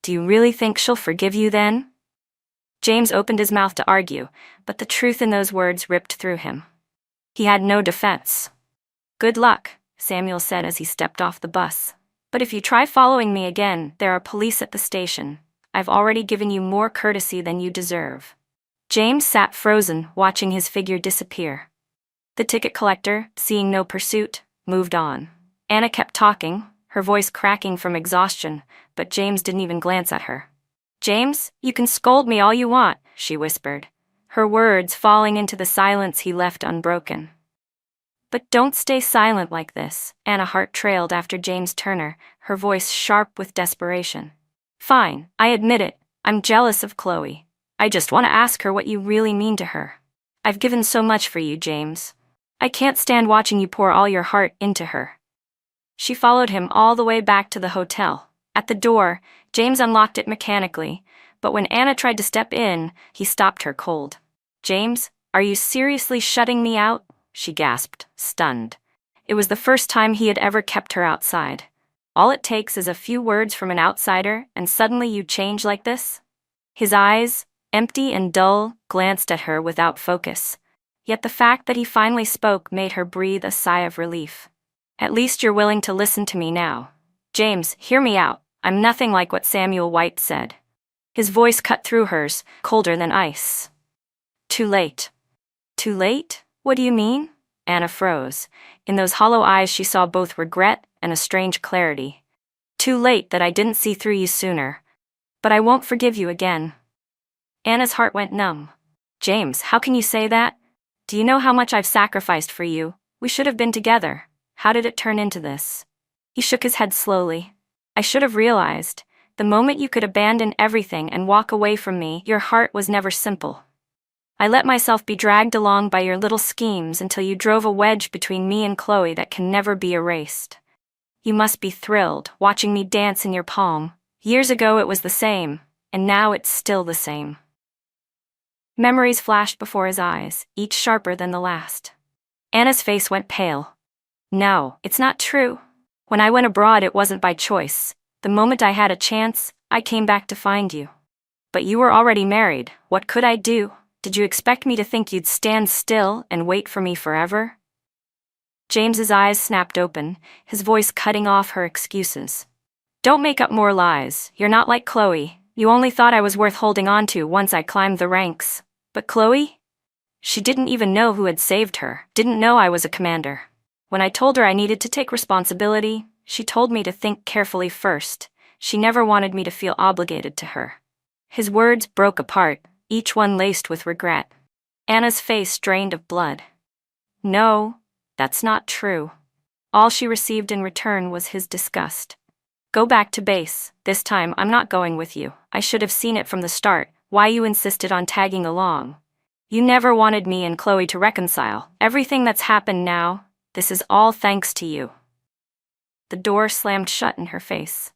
Do you really think she'll forgive you then? James opened his mouth to argue, but the truth in those words ripped through him. He had no defense. Good luck, Samuel said as he stepped off the bus. But if you try following me again, there are police at the station. I've already given you more courtesy than you deserve. James sat frozen, watching his figure disappear. The ticket collector, seeing no pursuit, moved on. Anna kept talking, her voice cracking from exhaustion, but James didn't even glance at her. James, you can scold me all you want, she whispered, her words falling into the silence he left unbroken. But don't stay silent like this, Anna Hart trailed after James Turner, her voice sharp with desperation. Fine, I admit it, I'm jealous of Chloe. I just want to ask her what you really mean to her. I've given so much for you, James. I can't stand watching you pour all your heart into her. She followed him all the way back to the hotel. At the door, James unlocked it mechanically, but when Anna tried to step in, he stopped her cold. James, are you seriously shutting me out? She gasped, stunned. It was the first time he had ever kept her outside. All it takes is a few words from an outsider, and suddenly you change like this? His eyes, empty and dull, glanced at her without focus. Yet the fact that he finally spoke made her breathe a sigh of relief. At least you're willing to listen to me now. James, hear me out. I'm nothing like what Samuel White said. His voice cut through hers, colder than ice. Too late. Too late? What do you mean? Anna froze. In those hollow eyes she saw both regret and a strange clarity. Too late that I didn't see through you sooner. But I won't forgive you again. Anna's heart went numb. James, how can you say that? Do you know how much I've sacrificed for you? We should have been together. How did it turn into this? He shook his head slowly. I should have realized. The moment you could abandon everything and walk away from me, your heart was never simple. I let myself be dragged along by your little schemes until you drove a wedge between me and Chloe that can never be erased. You must be thrilled, watching me dance in your palm. Years ago it was the same, and now it's still the same. Memories flashed before his eyes, each sharper than the last. Anna's face went pale. No, it's not true. When I went abroad it wasn't by choice. The moment I had a chance, I came back to find you. But you were already married. What could I do? Did you expect me to think you'd stand still and wait for me forever? James's eyes snapped open, his voice cutting off her excuses. Don't make up more lies. You're not like Chloe. You only thought I was worth holding on to once I climbed the ranks. But Chloe? She didn't even know who had saved her, didn't know I was a commander. When I told her I needed to take responsibility, she told me to think carefully first. She never wanted me to feel obligated to her. His words broke apart, each one laced with regret. Anna's face drained of blood. No, that's not true. All she received in return was his disgust. Go back to base. This time I'm not going with you. I should have seen it from the start, why you insisted on tagging along. You never wanted me and Chloe to reconcile. Everything that's happened now, this is all thanks to you. The door slammed shut in her face.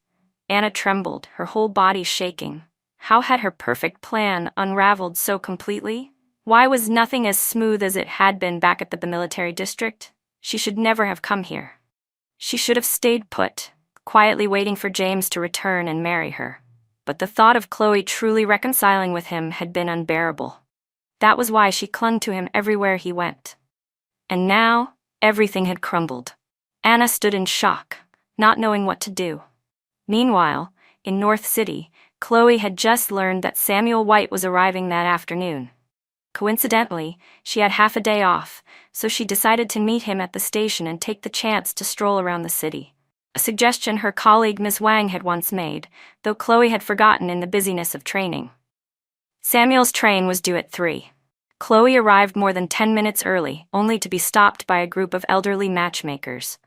Anna trembled, her whole body shaking. How had her perfect plan unraveled so completely? Why was nothing as smooth as it had been back at the military district? She should never have come here. She should have stayed put, quietly waiting for James to return and marry her. But the thought of Chloe truly reconciling with him had been unbearable. That was why she clung to him everywhere he went. And now, everything had crumbled. Anna stood in shock, not knowing what to do. Meanwhile, in North City, Chloe had just learned that Samuel White was arriving that afternoon. Coincidentally, she had half a day off, so she decided to meet him at the station and take the chance to stroll around the city. A suggestion her colleague Miss Wang had once made, though Chloe had forgotten in the busyness of training. Samuel's train was due at 3. Chloe arrived more than 10 minutes early, only to be stopped by a group of elderly matchmakers.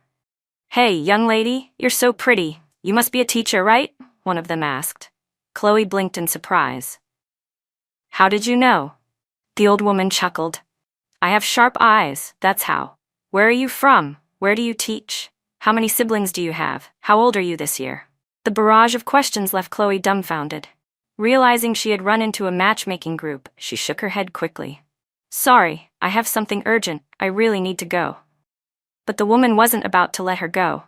Hey, young lady, you're so pretty. You must be a teacher, right? One of them asked. Chloe blinked in surprise. How did you know? The old woman chuckled. I have sharp eyes, that's how. Where are you from? Where do you teach? How many siblings do you have? How old are you this year? The barrage of questions left Chloe dumbfounded. Realizing she had run into a matchmaking group, she shook her head quickly. Sorry, I have something urgent, I really need to go. But the woman wasn't about to let her go.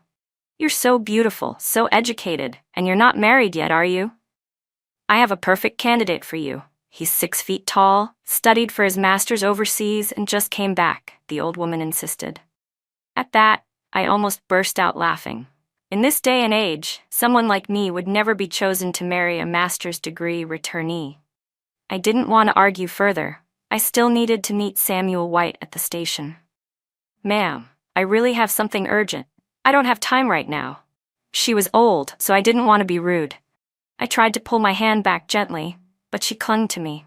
You're so beautiful, so educated, and you're not married yet, are you? I have a perfect candidate for you. He's 6 feet tall, studied for his master's overseas, and just came back, the old woman insisted. At that, I almost burst out laughing. In this day and age, someone like me would never be chosen to marry a master's degree returnee. I didn't want to argue further. I still needed to meet Samuel White at the station. Ma'am, I really have something urgent. I don't have time right now. She was old, so I didn't want to be rude. I tried to pull my hand back gently, but she clung to me.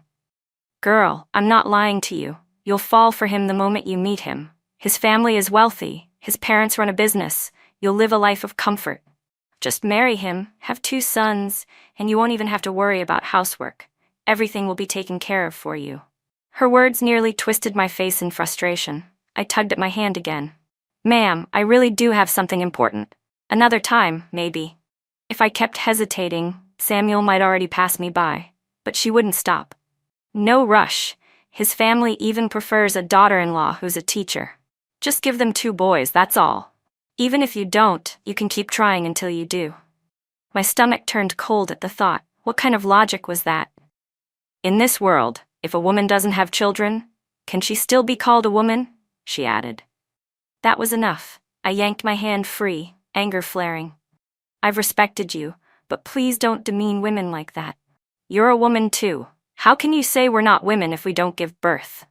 Girl, I'm not lying to you. You'll fall for him the moment you meet him. His family is wealthy. His parents run a business. You'll live a life of comfort. Just marry him, have 2 sons, and you won't even have to worry about housework. Everything will be taken care of for you. Her words nearly twisted my face in frustration. I tugged at my hand again. Ma'am, I really do have something important. Another time, maybe. If I kept hesitating, Samuel might already pass me by. But she wouldn't stop. No rush. His family even prefers a daughter-in-law who's a teacher. Just give them 2 boys, that's all. Even if you don't, you can keep trying until you do. My stomach turned cold at the thought. What kind of logic was that? In this world, if a woman doesn't have children, can she still be called a woman? She added. That was enough. I yanked my hand free, anger flaring. I've respected you, but please don't demean women like that. You're a woman too. How can you say we're not women if we don't give birth?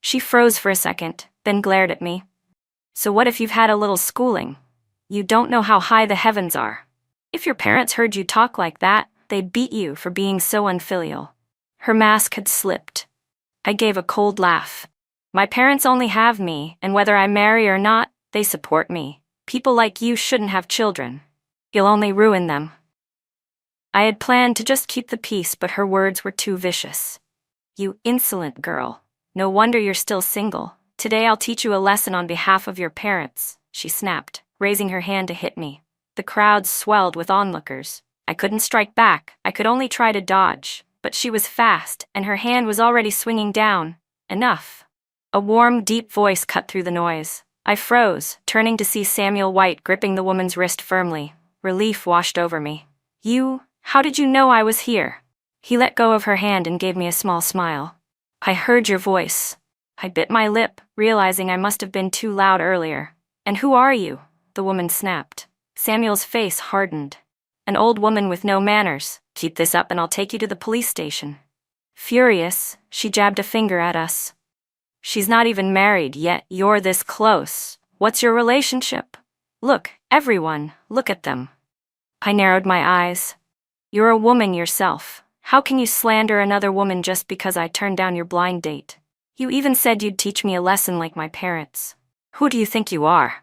She froze for a second, then glared at me. So what if you've had a little schooling? You don't know how high the heavens are. If your parents heard you talk like that, they'd beat you for being so unfilial. Her mask had slipped. I gave a cold laugh. My parents only have me, and whether I marry or not, they support me. People like you shouldn't have children. You'll only ruin them. I had planned to just keep the peace, but her words were too vicious. You insolent girl. No wonder you're still single. Today I'll teach you a lesson on behalf of your parents, she snapped, raising her hand to hit me. The crowd swelled with onlookers. I couldn't strike back, I could only try to dodge, but she was fast, and her hand was already swinging down. Enough. A warm, deep voice cut through the noise. I froze, turning to see Samuel White gripping the woman's wrist firmly. Relief washed over me. How did you know I was here? He let go of her hand and gave me a small smile. I heard your voice. I bit my lip, realizing I must have been too loud earlier. And who are you? The woman snapped. Samuel's face hardened. An old woman with no manners. Keep this up and I'll take you to the police station. Furious, she jabbed a finger at us. She's not even married yet, you're this close. What's your relationship? Look, everyone, look at them. I narrowed my eyes. You're a woman yourself. How can you slander another woman just because I turned down your blind date? You even said you'd teach me a lesson like my parents. Who do you think you are?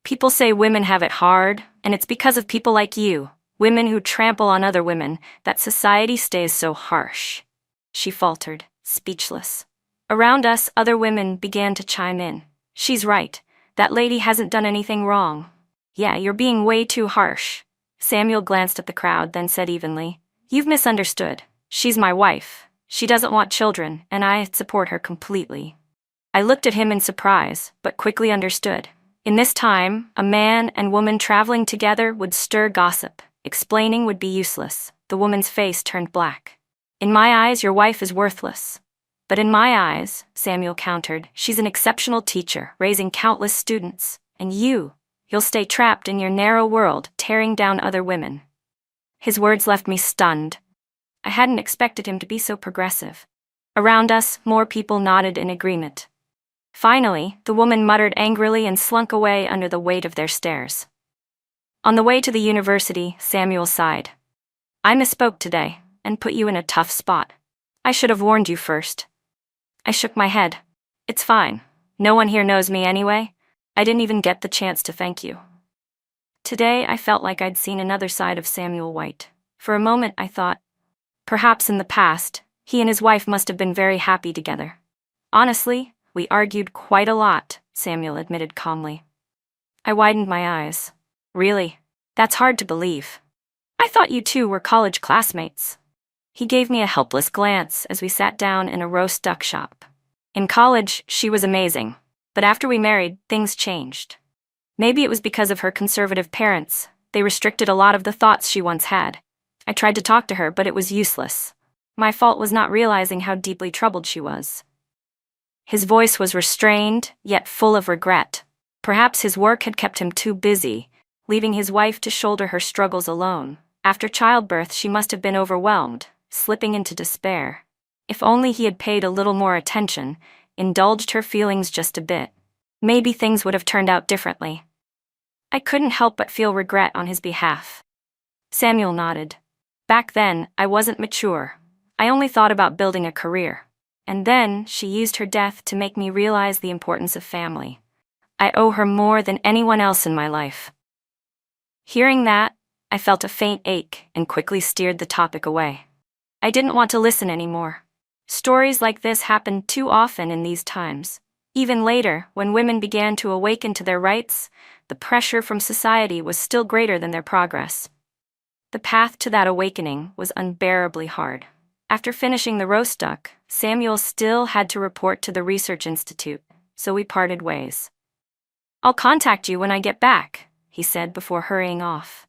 People say women have it hard, and it's because of people like you, women who trample on other women, that society stays so harsh. She faltered, speechless. Around us, other women began to chime in. She's right. That lady hasn't done anything wrong. Yeah, you're being way too harsh. Samuel glanced at the crowd, then said evenly, You've misunderstood. She's my wife. She doesn't want children, and I support her completely. I looked at him in surprise, but quickly understood. In this time, a man and woman traveling together would stir gossip. Explaining would be useless. The woman's face turned black. In my eyes, your wife is worthless. But in my eyes, Samuel countered, she's an exceptional teacher, raising countless students. And you'll stay trapped in your narrow world, tearing down other women. His words left me stunned. I hadn't expected him to be so progressive. Around us, more people nodded in agreement. Finally, the woman muttered angrily and slunk away under the weight of their stares. On the way to the university, Samuel sighed. I misspoke today, and put you in a tough spot. I should have warned you first. I shook my head. It's fine. No one here knows me anyway. I didn't even get the chance to thank you. Today, I felt like I'd seen another side of Samuel White. For a moment, I thought, perhaps in the past, he and his wife must have been very happy together. Honestly, we argued quite a lot, Samuel admitted calmly. I widened my eyes. Really? That's hard to believe. I thought you two were college classmates. He gave me a helpless glance as we sat down in a roast duck shop. In college, she was amazing, but after we married, things changed. Maybe it was because of her conservative parents. They restricted a lot of the thoughts she once had. I tried to talk to her, but it was useless. My fault was not realizing how deeply troubled she was. His voice was restrained, yet full of regret. Perhaps his work had kept him too busy, leaving his wife to shoulder her struggles alone. After childbirth, she must have been overwhelmed, slipping into despair. If only he had paid a little more attention, indulged her feelings just a bit, maybe things would have turned out differently. I couldn't help but feel regret on his behalf. Samuel nodded. Back then, I wasn't mature. I only thought about building a career. And then, she used her death to make me realize the importance of family. I owe her more than anyone else in my life. Hearing that, I felt a faint ache and quickly steered the topic away. I didn't want to listen anymore. Stories like this happened too often in these times. Even later, when women began to awaken to their rights, the pressure from society was still greater than their progress. The path to that awakening was unbearably hard. After finishing the roast duck, Samuel still had to report to the research institute, so we parted ways. I'll contact you when I get back, he said before hurrying off.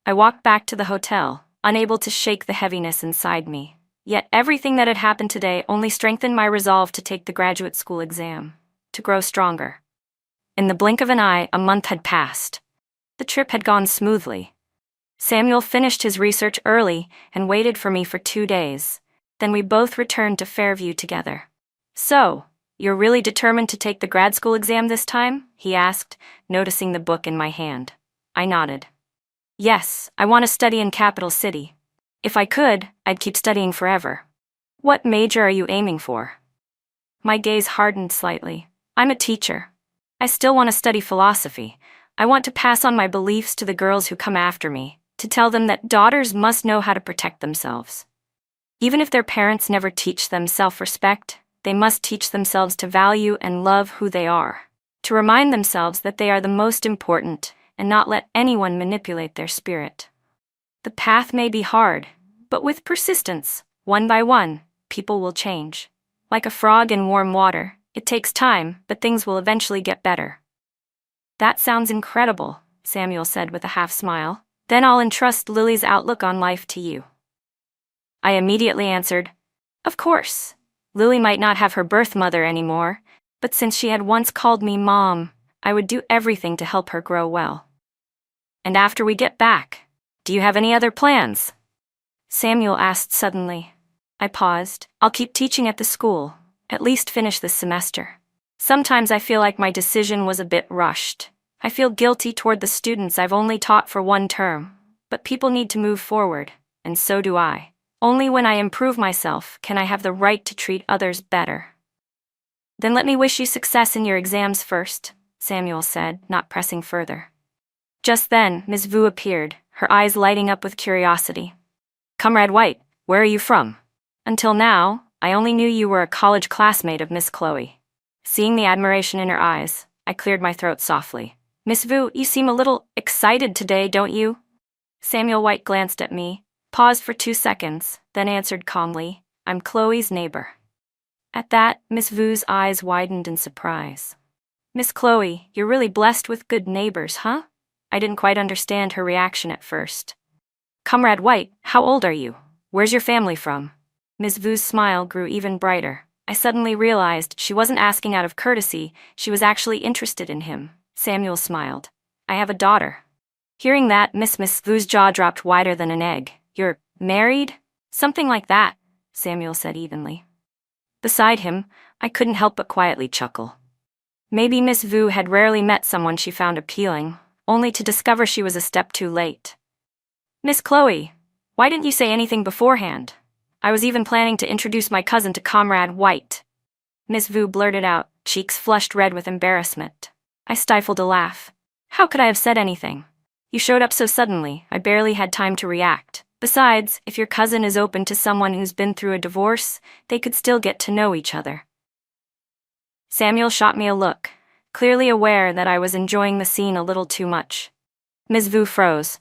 I walked back to the hotel, unable to shake the heaviness inside me. Yet everything that had happened today only strengthened my resolve to take the graduate school exam, to grow stronger. In the blink of an eye, a month had passed. The trip had gone smoothly. Samuel finished his research early and waited for me for 2 days. Then we both returned to Fairview together. So, you're really determined to take the grad school exam this time? He asked, noticing the book in my hand. I nodded. Yes, I want to study in Capital City. If I could, I'd keep studying forever. What major are you aiming for? My gaze hardened slightly. I'm a teacher. I still want to study philosophy. I want to pass on my beliefs to the girls who come after me, to tell them that daughters must know how to protect themselves. Even if their parents never teach them self-respect, they must teach themselves to value and love who they are, to remind themselves that they are the most important and not let anyone manipulate their spirit. The path may be hard, but with persistence, one by one, people will change. Like a frog in warm water, it takes time, but things will eventually get better. That sounds incredible, Samuel said with a half smile. Then I'll entrust Lily's outlook on life to you. I immediately answered, Of course. Lily might not have her birth mother anymore, but since she had once called me Mom, I would do everything to help her grow well. And after we get back, do you have any other plans? Samuel asked suddenly. I paused. I'll keep teaching at the school, at least finish this semester. Sometimes I feel like my decision was a bit rushed. I feel guilty toward the students I've only taught for one term, but people need to move forward, and so do I. Only when I improve myself can I have the right to treat others better. Then let me wish you success in your exams first, Samuel said, not pressing further. Just then, Miss Vu appeared, her eyes lighting up with curiosity. Comrade White, where are you from? Until now, I only knew you were a college classmate of Miss Chloe. Seeing the admiration in her eyes, I cleared my throat softly. Miss Vu, you seem a little excited today, don't you? Samuel White glanced at me, paused for 2 seconds, then answered calmly, I'm Chloe's neighbor. At that, Miss Vu's eyes widened in surprise. Miss Chloe, you're really blessed with good neighbors, huh? I didn't quite understand her reaction at first. Comrade White, how old are you? Where's your family from? Miss Vu's smile grew even brighter. I suddenly realized she wasn't asking out of courtesy, she was actually interested in him. Samuel smiled. I have a daughter. Hearing that, Miss Vu's jaw dropped wider than an egg. You're married? Something like that, Samuel said evenly. Beside him, I couldn't help but quietly chuckle. Maybe Miss Vu had rarely met someone she found appealing, only to discover she was a step too late. Miss Chloe, why didn't you say anything beforehand? I was even planning to introduce my cousin to Comrade White. Miss Vu blurted out, cheeks flushed red with embarrassment. I stifled a laugh. How could I have said anything? You showed up so suddenly, I barely had time to react. Besides, if your cousin is open to someone who's been through a divorce, they could still get to know each other. Samuel shot me a look, clearly aware that I was enjoying the scene a little too much. Miss Vu froze.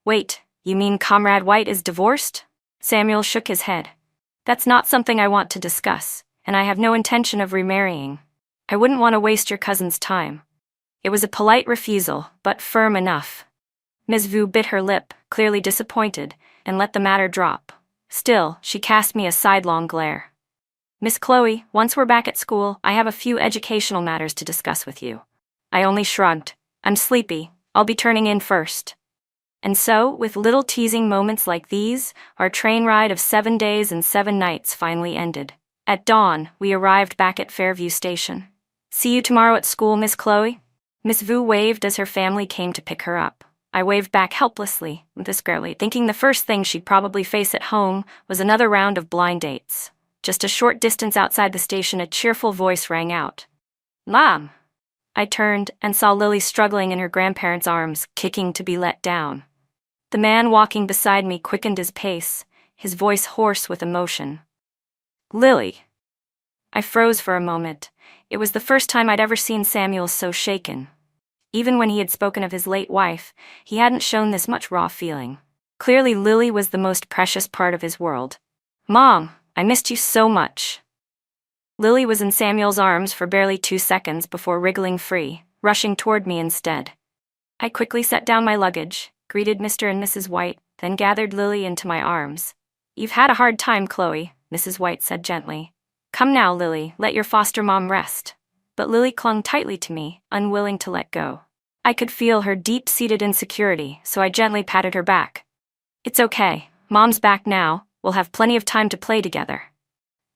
Wait, you mean Comrade White is divorced? Samuel shook his head. That's not something I want to discuss, and I have no intention of remarrying. I wouldn't want to waste your cousin's time. It was a polite refusal, but firm enough. Miss Vu bit her lip, clearly disappointed, and let the matter drop. Still, she cast me a sidelong glare. Miss Chloe, once we're back at school, I have a few educational matters to discuss with you. I only shrugged. I'm sleepy. I'll be turning in first. And so, with little teasing moments like these, our train ride of 7 days and 7 nights finally ended. At dawn, we arrived back at Fairview Station. See you tomorrow at school, Miss Chloe? Miss Vu waved as her family came to pick her up. I waved back helplessly, this girlie, thinking the first thing she'd probably face at home was another round of blind dates. Just a short distance outside the station, a cheerful voice rang out. Mom! I turned and saw Lily struggling in her grandparents' arms, kicking to be let down. The man walking beside me quickened his pace, his voice hoarse with emotion. Lily! I froze for a moment. It was the first time I'd ever seen Samuel so shaken. Even when he had spoken of his late wife, he hadn't shown this much raw feeling. Clearly Lily was the most precious part of his world. Mom, I missed you so much. Lily was in Samuel's arms for barely 2 seconds before wriggling free, rushing toward me instead. I quickly set down my luggage, greeted Mr. and Mrs. White, then gathered Lily into my arms. You've had a hard time, Chloe, Mrs. White said gently. Come now, Lily, let your foster mom rest. But Lily clung tightly to me, unwilling to let go. I could feel her deep-seated insecurity, so I gently patted her back. It's okay, Mom's back now, we'll have plenty of time to play together.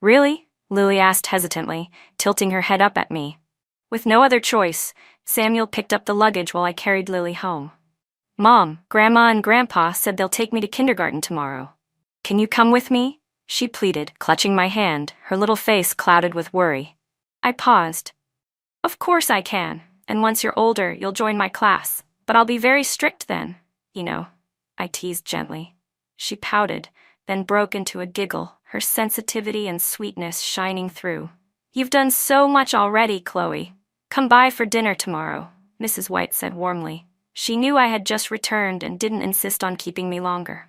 Really? Lily asked hesitantly, tilting her head up at me. With no other choice, Samuel picked up the luggage while I carried Lily home. Mom, Grandma and Grandpa said they'll take me to kindergarten tomorrow. Can you come with me? She pleaded, clutching my hand, her little face clouded with worry. I paused. Of course I can, and once you're older, you'll join my class, but I'll be very strict then, you know, I teased gently. She pouted, then broke into a giggle, her sensitivity and sweetness shining through. You've done so much already, Chloe. Come by for dinner tomorrow, Mrs. White said warmly. She knew I had just returned and didn't insist on keeping me longer.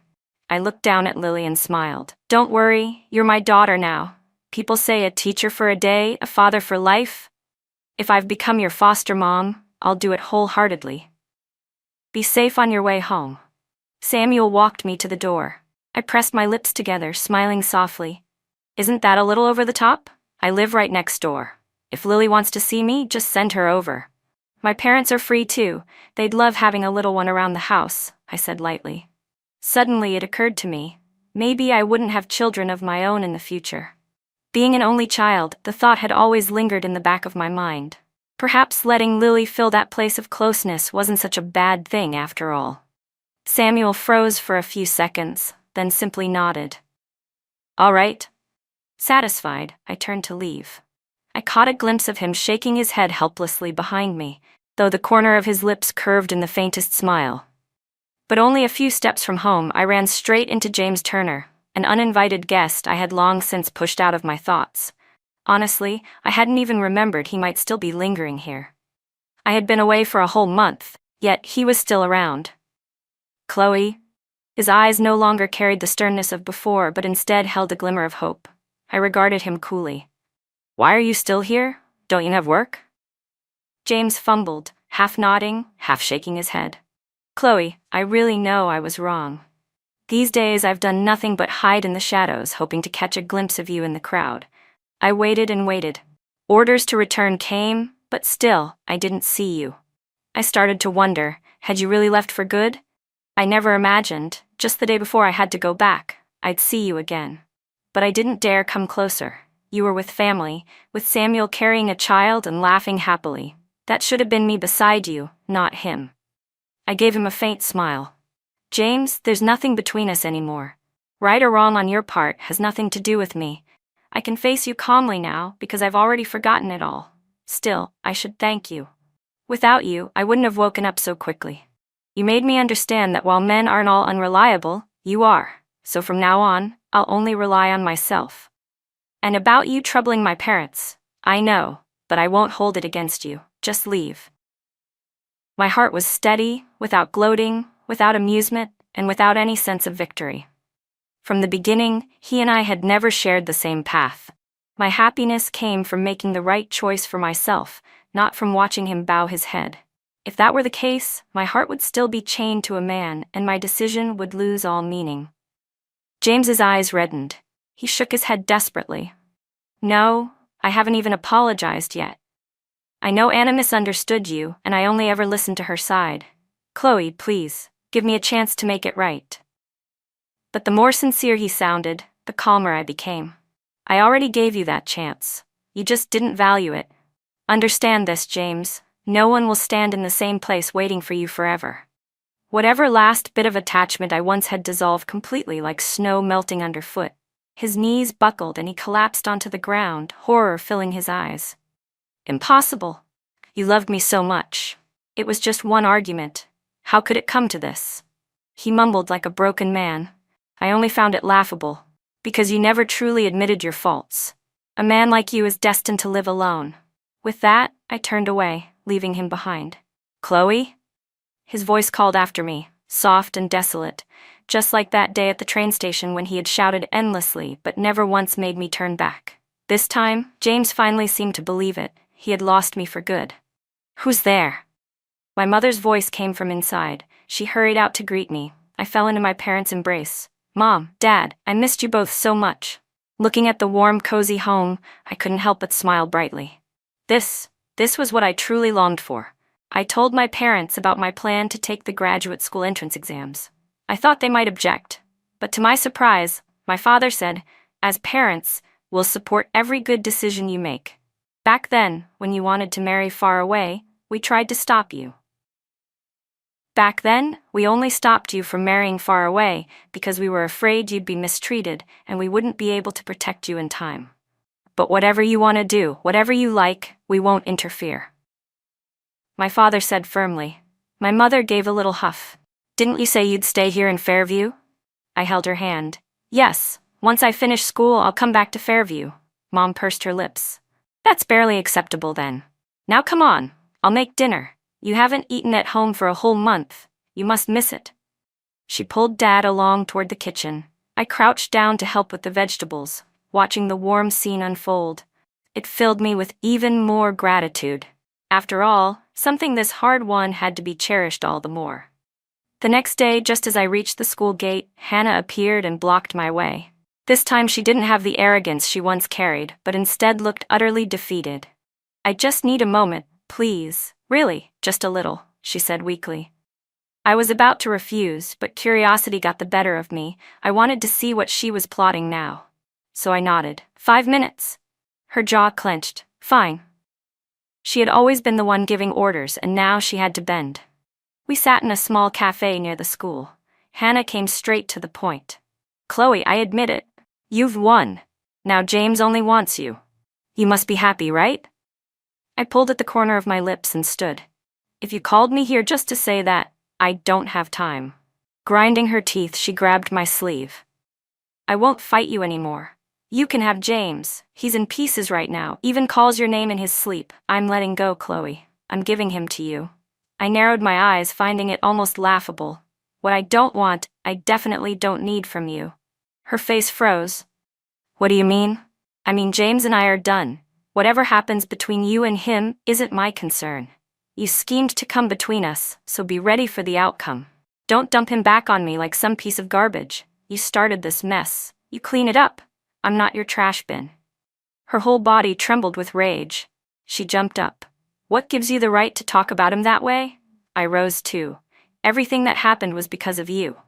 I looked down at Lily and smiled. Don't worry, you're my daughter now. People say a teacher for a day, a father for life. If I've become your foster mom, I'll do it wholeheartedly. Be safe on your way home. Samuel walked me to the door. I pressed my lips together, smiling softly. Isn't that a little over the top? I live right next door. If Lily wants to see me, just send her over. My parents are free too. They'd love having a little one around the house, I said lightly. Suddenly it occurred to me, maybe I wouldn't have children of my own in the future. Being an only child, the thought had always lingered in the back of my mind. Perhaps letting Lily fill that place of closeness wasn't such a bad thing after all. Samuel froze for a few seconds, then simply nodded. All right. Satisfied, I turned to leave. I caught a glimpse of him shaking his head helplessly behind me, though the corner of his lips curved in the faintest smile. But only a few steps from home, I ran straight into James Turner, an uninvited guest I had long since pushed out of my thoughts. Honestly, I hadn't even remembered he might still be lingering here. I had been away for a whole month, yet he was still around. Chloe? His eyes no longer carried the sternness of before, but instead held a glimmer of hope. I regarded him coolly. Why are you still here? Don't you have work? James fumbled, half nodding, half shaking his head. Chloe, I really know I was wrong. These days I've done nothing but hide in the shadows, hoping to catch a glimpse of you in the crowd. I waited and waited. Orders to return came, but still, I didn't see you. I started to wonder, had you really left for good? I never imagined, just the day before I had to go back, I'd see you again. But I didn't dare come closer. You were with family, with Samuel carrying a child and laughing happily. That should have been me beside you, not him. I gave him a faint smile. James, there's nothing between us anymore. Right or wrong on your part has nothing to do with me. I can face you calmly now because I've already forgotten it all. Still, I should thank you. Without you, I wouldn't have woken up so quickly. You made me understand that while men aren't all unreliable, you are. So from now on, I'll only rely on myself. And about you troubling my parents, I know, but I won't hold it against you. Just leave. My heart was steady, without gloating, without amusement, and without any sense of victory. From the beginning, he and I had never shared the same path. My happiness came from making the right choice for myself, not from watching him bow his head. If that were the case, my heart would still be chained to a man, and my decision would lose all meaning. James's eyes reddened. He shook his head desperately. No, I haven't even apologized yet. I know Anna misunderstood you, and I only ever listened to her side. Chloe, please, give me a chance to make it right. But the more sincere he sounded, the calmer I became. I already gave you that chance. You just didn't value it. Understand this, James. No one will stand in the same place waiting for you forever. Whatever last bit of attachment I once had dissolved completely like snow melting underfoot. His knees buckled and he collapsed onto the ground, horror filling his eyes. Impossible. You loved me so much. It was just one argument. How could it come to this? He mumbled like a broken man. I only found it laughable. Because you never truly admitted your faults. A man like you is destined to live alone. With that, I turned away, leaving him behind. Chloe? His voice called after me, soft and desolate, just like that day at the train station when he had shouted endlessly but never once made me turn back. This time, James finally seemed to believe it. He had lost me for good. Who's there? My mother's voice came from inside. She hurried out to greet me. I fell into my parents' embrace. Mom, Dad, I missed you both so much. Looking at the warm, cozy home, I couldn't help but smile brightly. This was what I truly longed for. I told my parents about my plan to take the graduate school entrance exams. I thought they might object, but to my surprise, my father said, as parents, we'll support every good decision you make. Back then, when you wanted to marry far away, we tried to stop you. Back then, we only stopped you from marrying far away because we were afraid you'd be mistreated and we wouldn't be able to protect you in time. But whatever you want to do, whatever you like, we won't interfere. My father said firmly. My mother gave a little huff. Didn't you say you'd stay here in Fairview? I held her hand. Yes, once I finish school I'll come back to Fairview. Mom pursed her lips. That's barely acceptable then. Now come on, I'll make dinner. You haven't eaten at home for a whole month. You must miss it. She pulled Dad along toward the kitchen. I crouched down to help with the vegetables, watching the warm scene unfold. It filled me with even more gratitude. After all, something this hard-won had to be cherished all the more. The next day, just as I reached the school gate, Hannah appeared and blocked my way. This time she didn't have the arrogance she once carried, but instead looked utterly defeated. I just need a moment, Please, really, just a little, she said weakly. I was about to refuse, but curiosity got the better of me. I wanted to see what she was plotting now. So I nodded. 5 minutes. Her jaw clenched. Fine. She had always been the one giving orders, and now she had to bend. We sat in a small cafe near the school. Hannah came straight to the point. Chloe, I admit it. You've won. Now James only wants you. You must be happy, right? I pulled at the corner of my lips and stood. If you called me here just to say that, I don't have time. Grinding her teeth, she grabbed my sleeve. I won't fight you anymore. You can have James. He's in pieces right now, even calls your name in his sleep. I'm letting go, Chloe. I'm giving him to you. I narrowed my eyes, finding it almost laughable. What I don't want, I definitely don't need from you. Her face froze. What do you mean? I mean, James and I are done. Whatever happens between you and him isn't my concern. You schemed to come between us, so be ready for the outcome. Don't dump him back on me like some piece of garbage. You started this mess. You clean it up. I'm not your trash bin. Her whole body trembled with rage. She jumped up. What gives you the right to talk about him that way? I rose too. Everything that happened was because of you.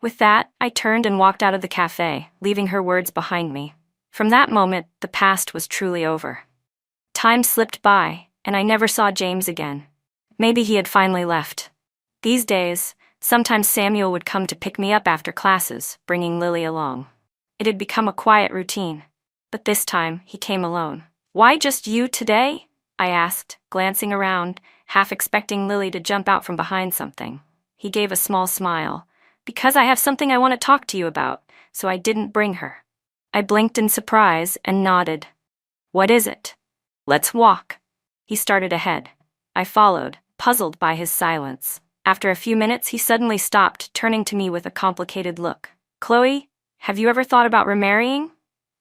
With that, I turned and walked out of the cafe, leaving her words behind me. From that moment, the past was truly over. Time slipped by, and I never saw James again. Maybe he had finally left. These days, sometimes Samuel would come to pick me up after classes, bringing Lily along. It had become a quiet routine. But this time, he came alone. Why just you today? I asked, glancing around, half expecting Lily to jump out from behind something. He gave a small smile. Because I have something I want to talk to you about, so I didn't bring her. I blinked in surprise and nodded. What is it? Let's walk. He started ahead. I followed, puzzled by his silence. After a few minutes, he suddenly stopped, turning to me with a complicated look. Chloe, have you ever thought about remarrying?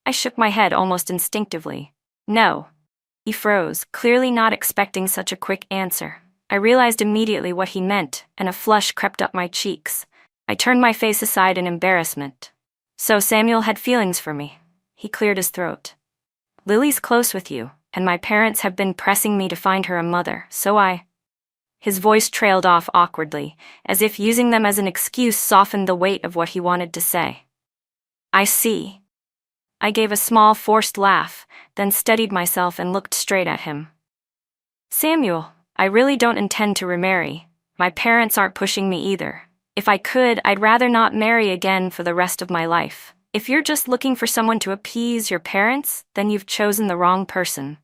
I shook my head almost instinctively. No. He froze, clearly not expecting such a quick answer. I realized immediately what he meant, and a flush crept up my cheeks. I turned my face aside in embarrassment. So Samuel had feelings for me. He cleared his throat. Lily's close with you, and my parents have been pressing me to find her a mother, so His voice trailed off awkwardly, as if using them as an excuse softened the weight of what he wanted to say. I see. I gave a small, forced laugh, then steadied myself and looked straight at him. Samuel, I really don't intend to remarry. My parents aren't pushing me either. If I could, I'd rather not marry again for the rest of my life. If you're just looking for someone to appease your parents, then you've chosen the wrong person.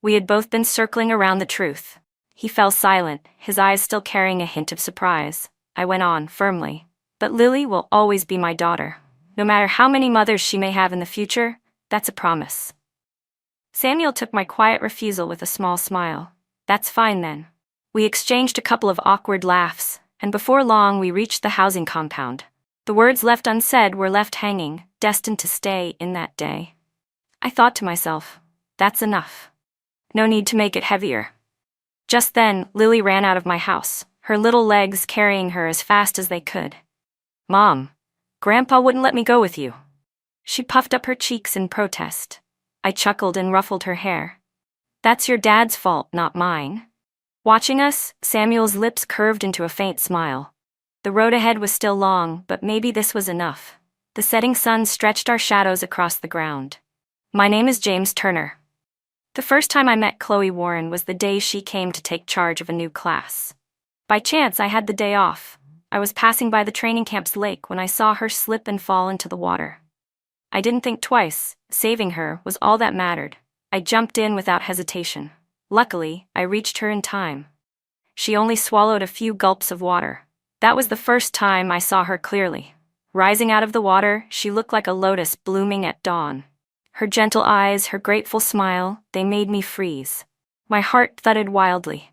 We had both been circling around the truth. He fell silent, his eyes still carrying a hint of surprise. I went on, firmly. But Lily will always be my daughter. No matter how many mothers she may have in the future, that's a promise. Samuel took my quiet refusal with a small smile. That's fine then. We exchanged a couple of awkward laughs, and before long we reached the housing compound. The words left unsaid were left hanging, destined to stay in that day. I thought to myself, that's enough. No need to make it heavier. Just then, Lily ran out of my house, her little legs carrying her as fast as they could. Mom, Grandpa wouldn't let me go with you. She puffed up her cheeks in protest. I chuckled and ruffled her hair. That's your dad's fault, not mine. Watching us, Samuel's lips curved into a faint smile. The road ahead was still long, but maybe this was enough. The setting sun stretched our shadows across the ground. My name is James Turner. The first time I met Chloe Warren was the day she came to take charge of a new class. By chance, I had the day off. I was passing by the training camp's lake when I saw her slip and fall into the water. I didn't think twice. Saving her was all that mattered. I jumped in without hesitation. Luckily, I reached her in time. She only swallowed a few gulps of water. That was the first time I saw her clearly. Rising out of the water, she looked like a lotus blooming at dawn. Her gentle eyes, her grateful smile, they made me freeze. My heart thudded wildly.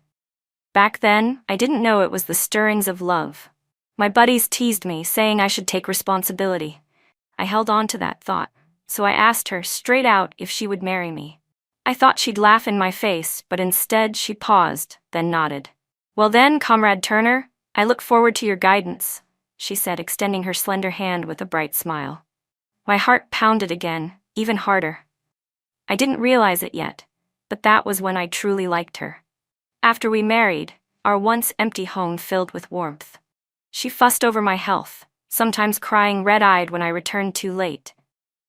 Back then, I didn't know it was the stirrings of love. My buddies teased me, saying I should take responsibility. I held on to that thought, so I asked her straight out if she would marry me. I thought she'd laugh in my face, but instead she paused, then nodded. Well then, Comrade Turner, I look forward to your guidance, she said, extending her slender hand with a bright smile. My heart pounded again, even harder. I didn't realize it yet, but that was when I truly liked her. After we married, our once empty home filled with warmth. She fussed over my health, sometimes crying red-eyed when I returned too late.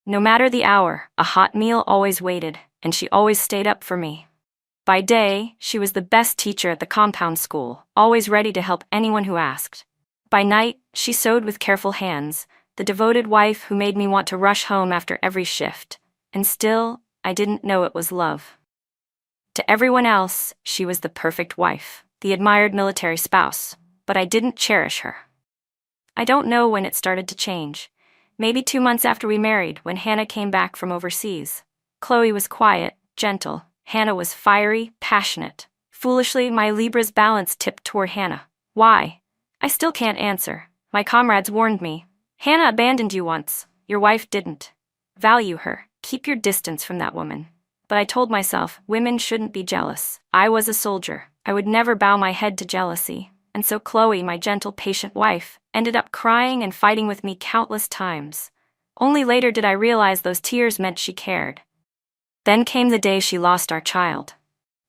No matter the hour, a hot meal always waited, and she always stayed up for me. By day, she was the best teacher at the compound school, always ready to help anyone who asked. By night, she sewed with careful hands, the devoted wife who made me want to rush home after every shift. And still, I didn't know it was love. To everyone else, she was the perfect wife, the admired military spouse, but I didn't cherish her. I don't know when it started to change. Maybe 2 months after we married, when Hannah came back from overseas. Chloe was quiet, gentle. Hannah was fiery, passionate. Foolishly, my Libra's balance tipped toward Hannah. Why? I still can't answer. My comrades warned me. Hannah abandoned you once. Your wife didn't. Value her. Keep your distance from that woman. But I told myself, women shouldn't be jealous. I was a soldier. I would never bow my head to jealousy. And so Chloe, my gentle, patient wife, ended up crying and fighting with me countless times. Only later did I realize those tears meant she cared. Then came the day she lost our child.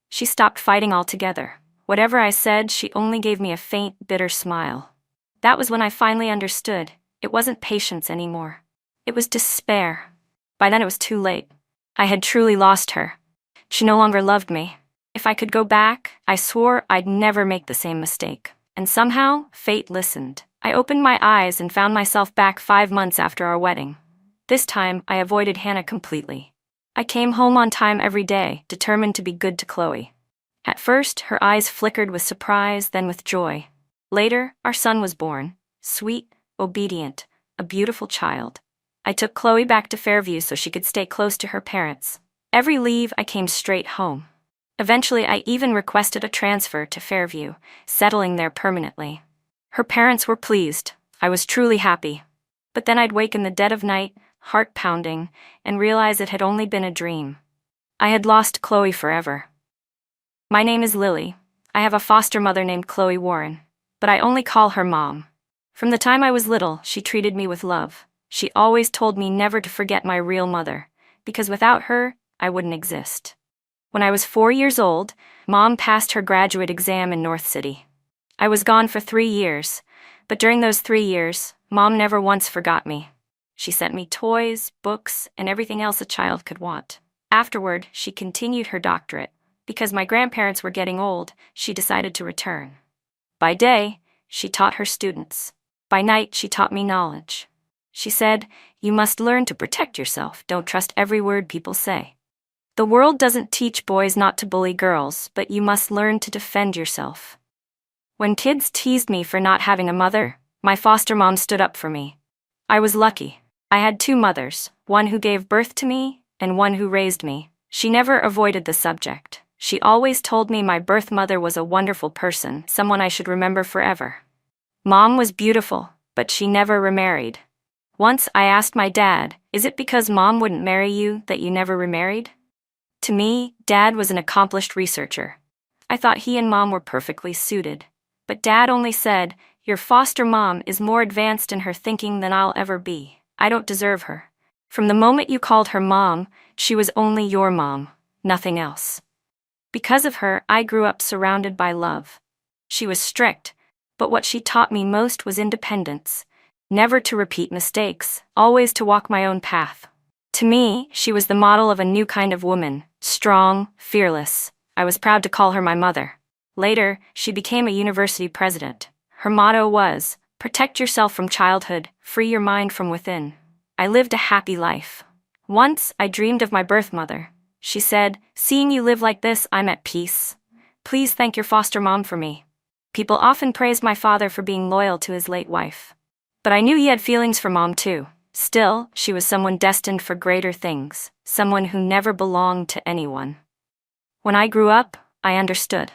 She stopped fighting altogether. Whatever I said, she only gave me a faint, bitter smile. That was when I finally understood. It wasn't patience anymore. It was despair. By then it was too late. I had truly lost her. She no longer loved me. If I could go back, I swore I'd never make the same mistake. And somehow, fate listened. I opened my eyes and found myself back 5 months after our wedding. This time, I avoided Hannah completely. I came home on time every day, determined to be good to Chloe. At first, her eyes flickered with surprise, then with joy. Later, our son was born. Sweet, obedient, a beautiful child. I took Chloe back to Fairview so she could stay close to her parents. Every leave, I came straight home. Eventually, I even requested a transfer to Fairview, settling there permanently. Her parents were pleased. I was truly happy. But then I'd wake in the dead of night, heart pounding, and realize it had only been a dream. I had lost Chloe forever. My name is Lily. I have a foster mother named Chloe Warren, but I only call her Mom. From the time I was little, she treated me with love. She always told me never to forget my real mother, because without her, I wouldn't exist. When I was 4 years old, Mom passed her graduate exam in North City. I was gone for 3 years, but during those 3 years, Mom never once forgot me. She sent me toys, books, and everything else a child could want. Afterward, she continued her doctorate. Because my grandparents were getting old, she decided to return. By day, she taught her students. By night, she taught me knowledge. She said, "You must learn to protect yourself. Don't trust every word people say. The world doesn't teach boys not to bully girls, but you must learn to defend yourself." When kids teased me for not having a mother, my foster mom stood up for me. I was lucky. I had 2 mothers, one who gave birth to me and one who raised me. She never avoided the subject. She always told me my birth mother was a wonderful person, someone I should remember forever. Mom was beautiful, but she never remarried. Once I asked my dad, "Is it because Mom wouldn't marry you that you never remarried?" To me, Dad was an accomplished researcher. I thought he and Mom were perfectly suited. But Dad only said, "Your foster mom is more advanced in her thinking than I'll ever be. I don't deserve her. From the moment you called her Mom, she was only your mom, nothing else." Because of her, I grew up surrounded by love. She was strict, but what she taught me most was independence. Never to repeat mistakes, always to walk my own path. To me, she was the model of a new kind of woman, strong, fearless. I was proud to call her my mother. Later, she became a university president. Her motto was, "Protect yourself from childhood, free your mind from within." I lived a happy life. Once, I dreamed of my birth mother. She said, "Seeing you live like this, I'm at peace. Please thank your foster mom for me." People often praised my father for being loyal to his late wife. But I knew he had feelings for Mom too. Still, she was someone destined for greater things, someone who never belonged to anyone. When I grew up, I understood.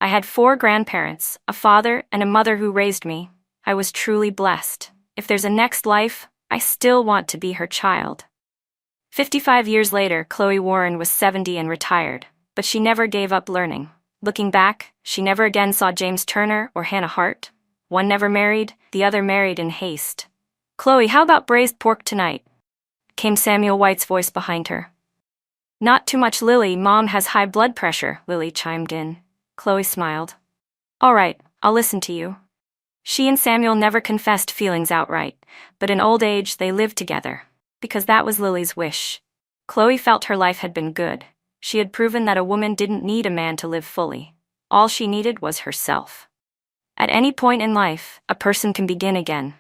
I had 4 grandparents, a father and a mother who raised me. I was truly blessed. If there's a next life, I still want to be her child. 55 years later, Chloe Warren was 70 and retired, but she never gave up learning. Looking back, she never again saw James Turner or Hannah Hart. One never married, the other married in haste. "Chloe, how about braised pork tonight?" came Samuel White's voice behind her. "Not too much, Lily. Mom has high blood pressure," Lily chimed in. Chloe smiled. All right, I'll listen to you. She and Samuel never confessed feelings outright, but in old age they lived together, because that was Lily's wish. Chloe felt her life had been good. She had proven that a woman didn't need a man to live fully. All she needed was herself. At any point in life, a person can begin again,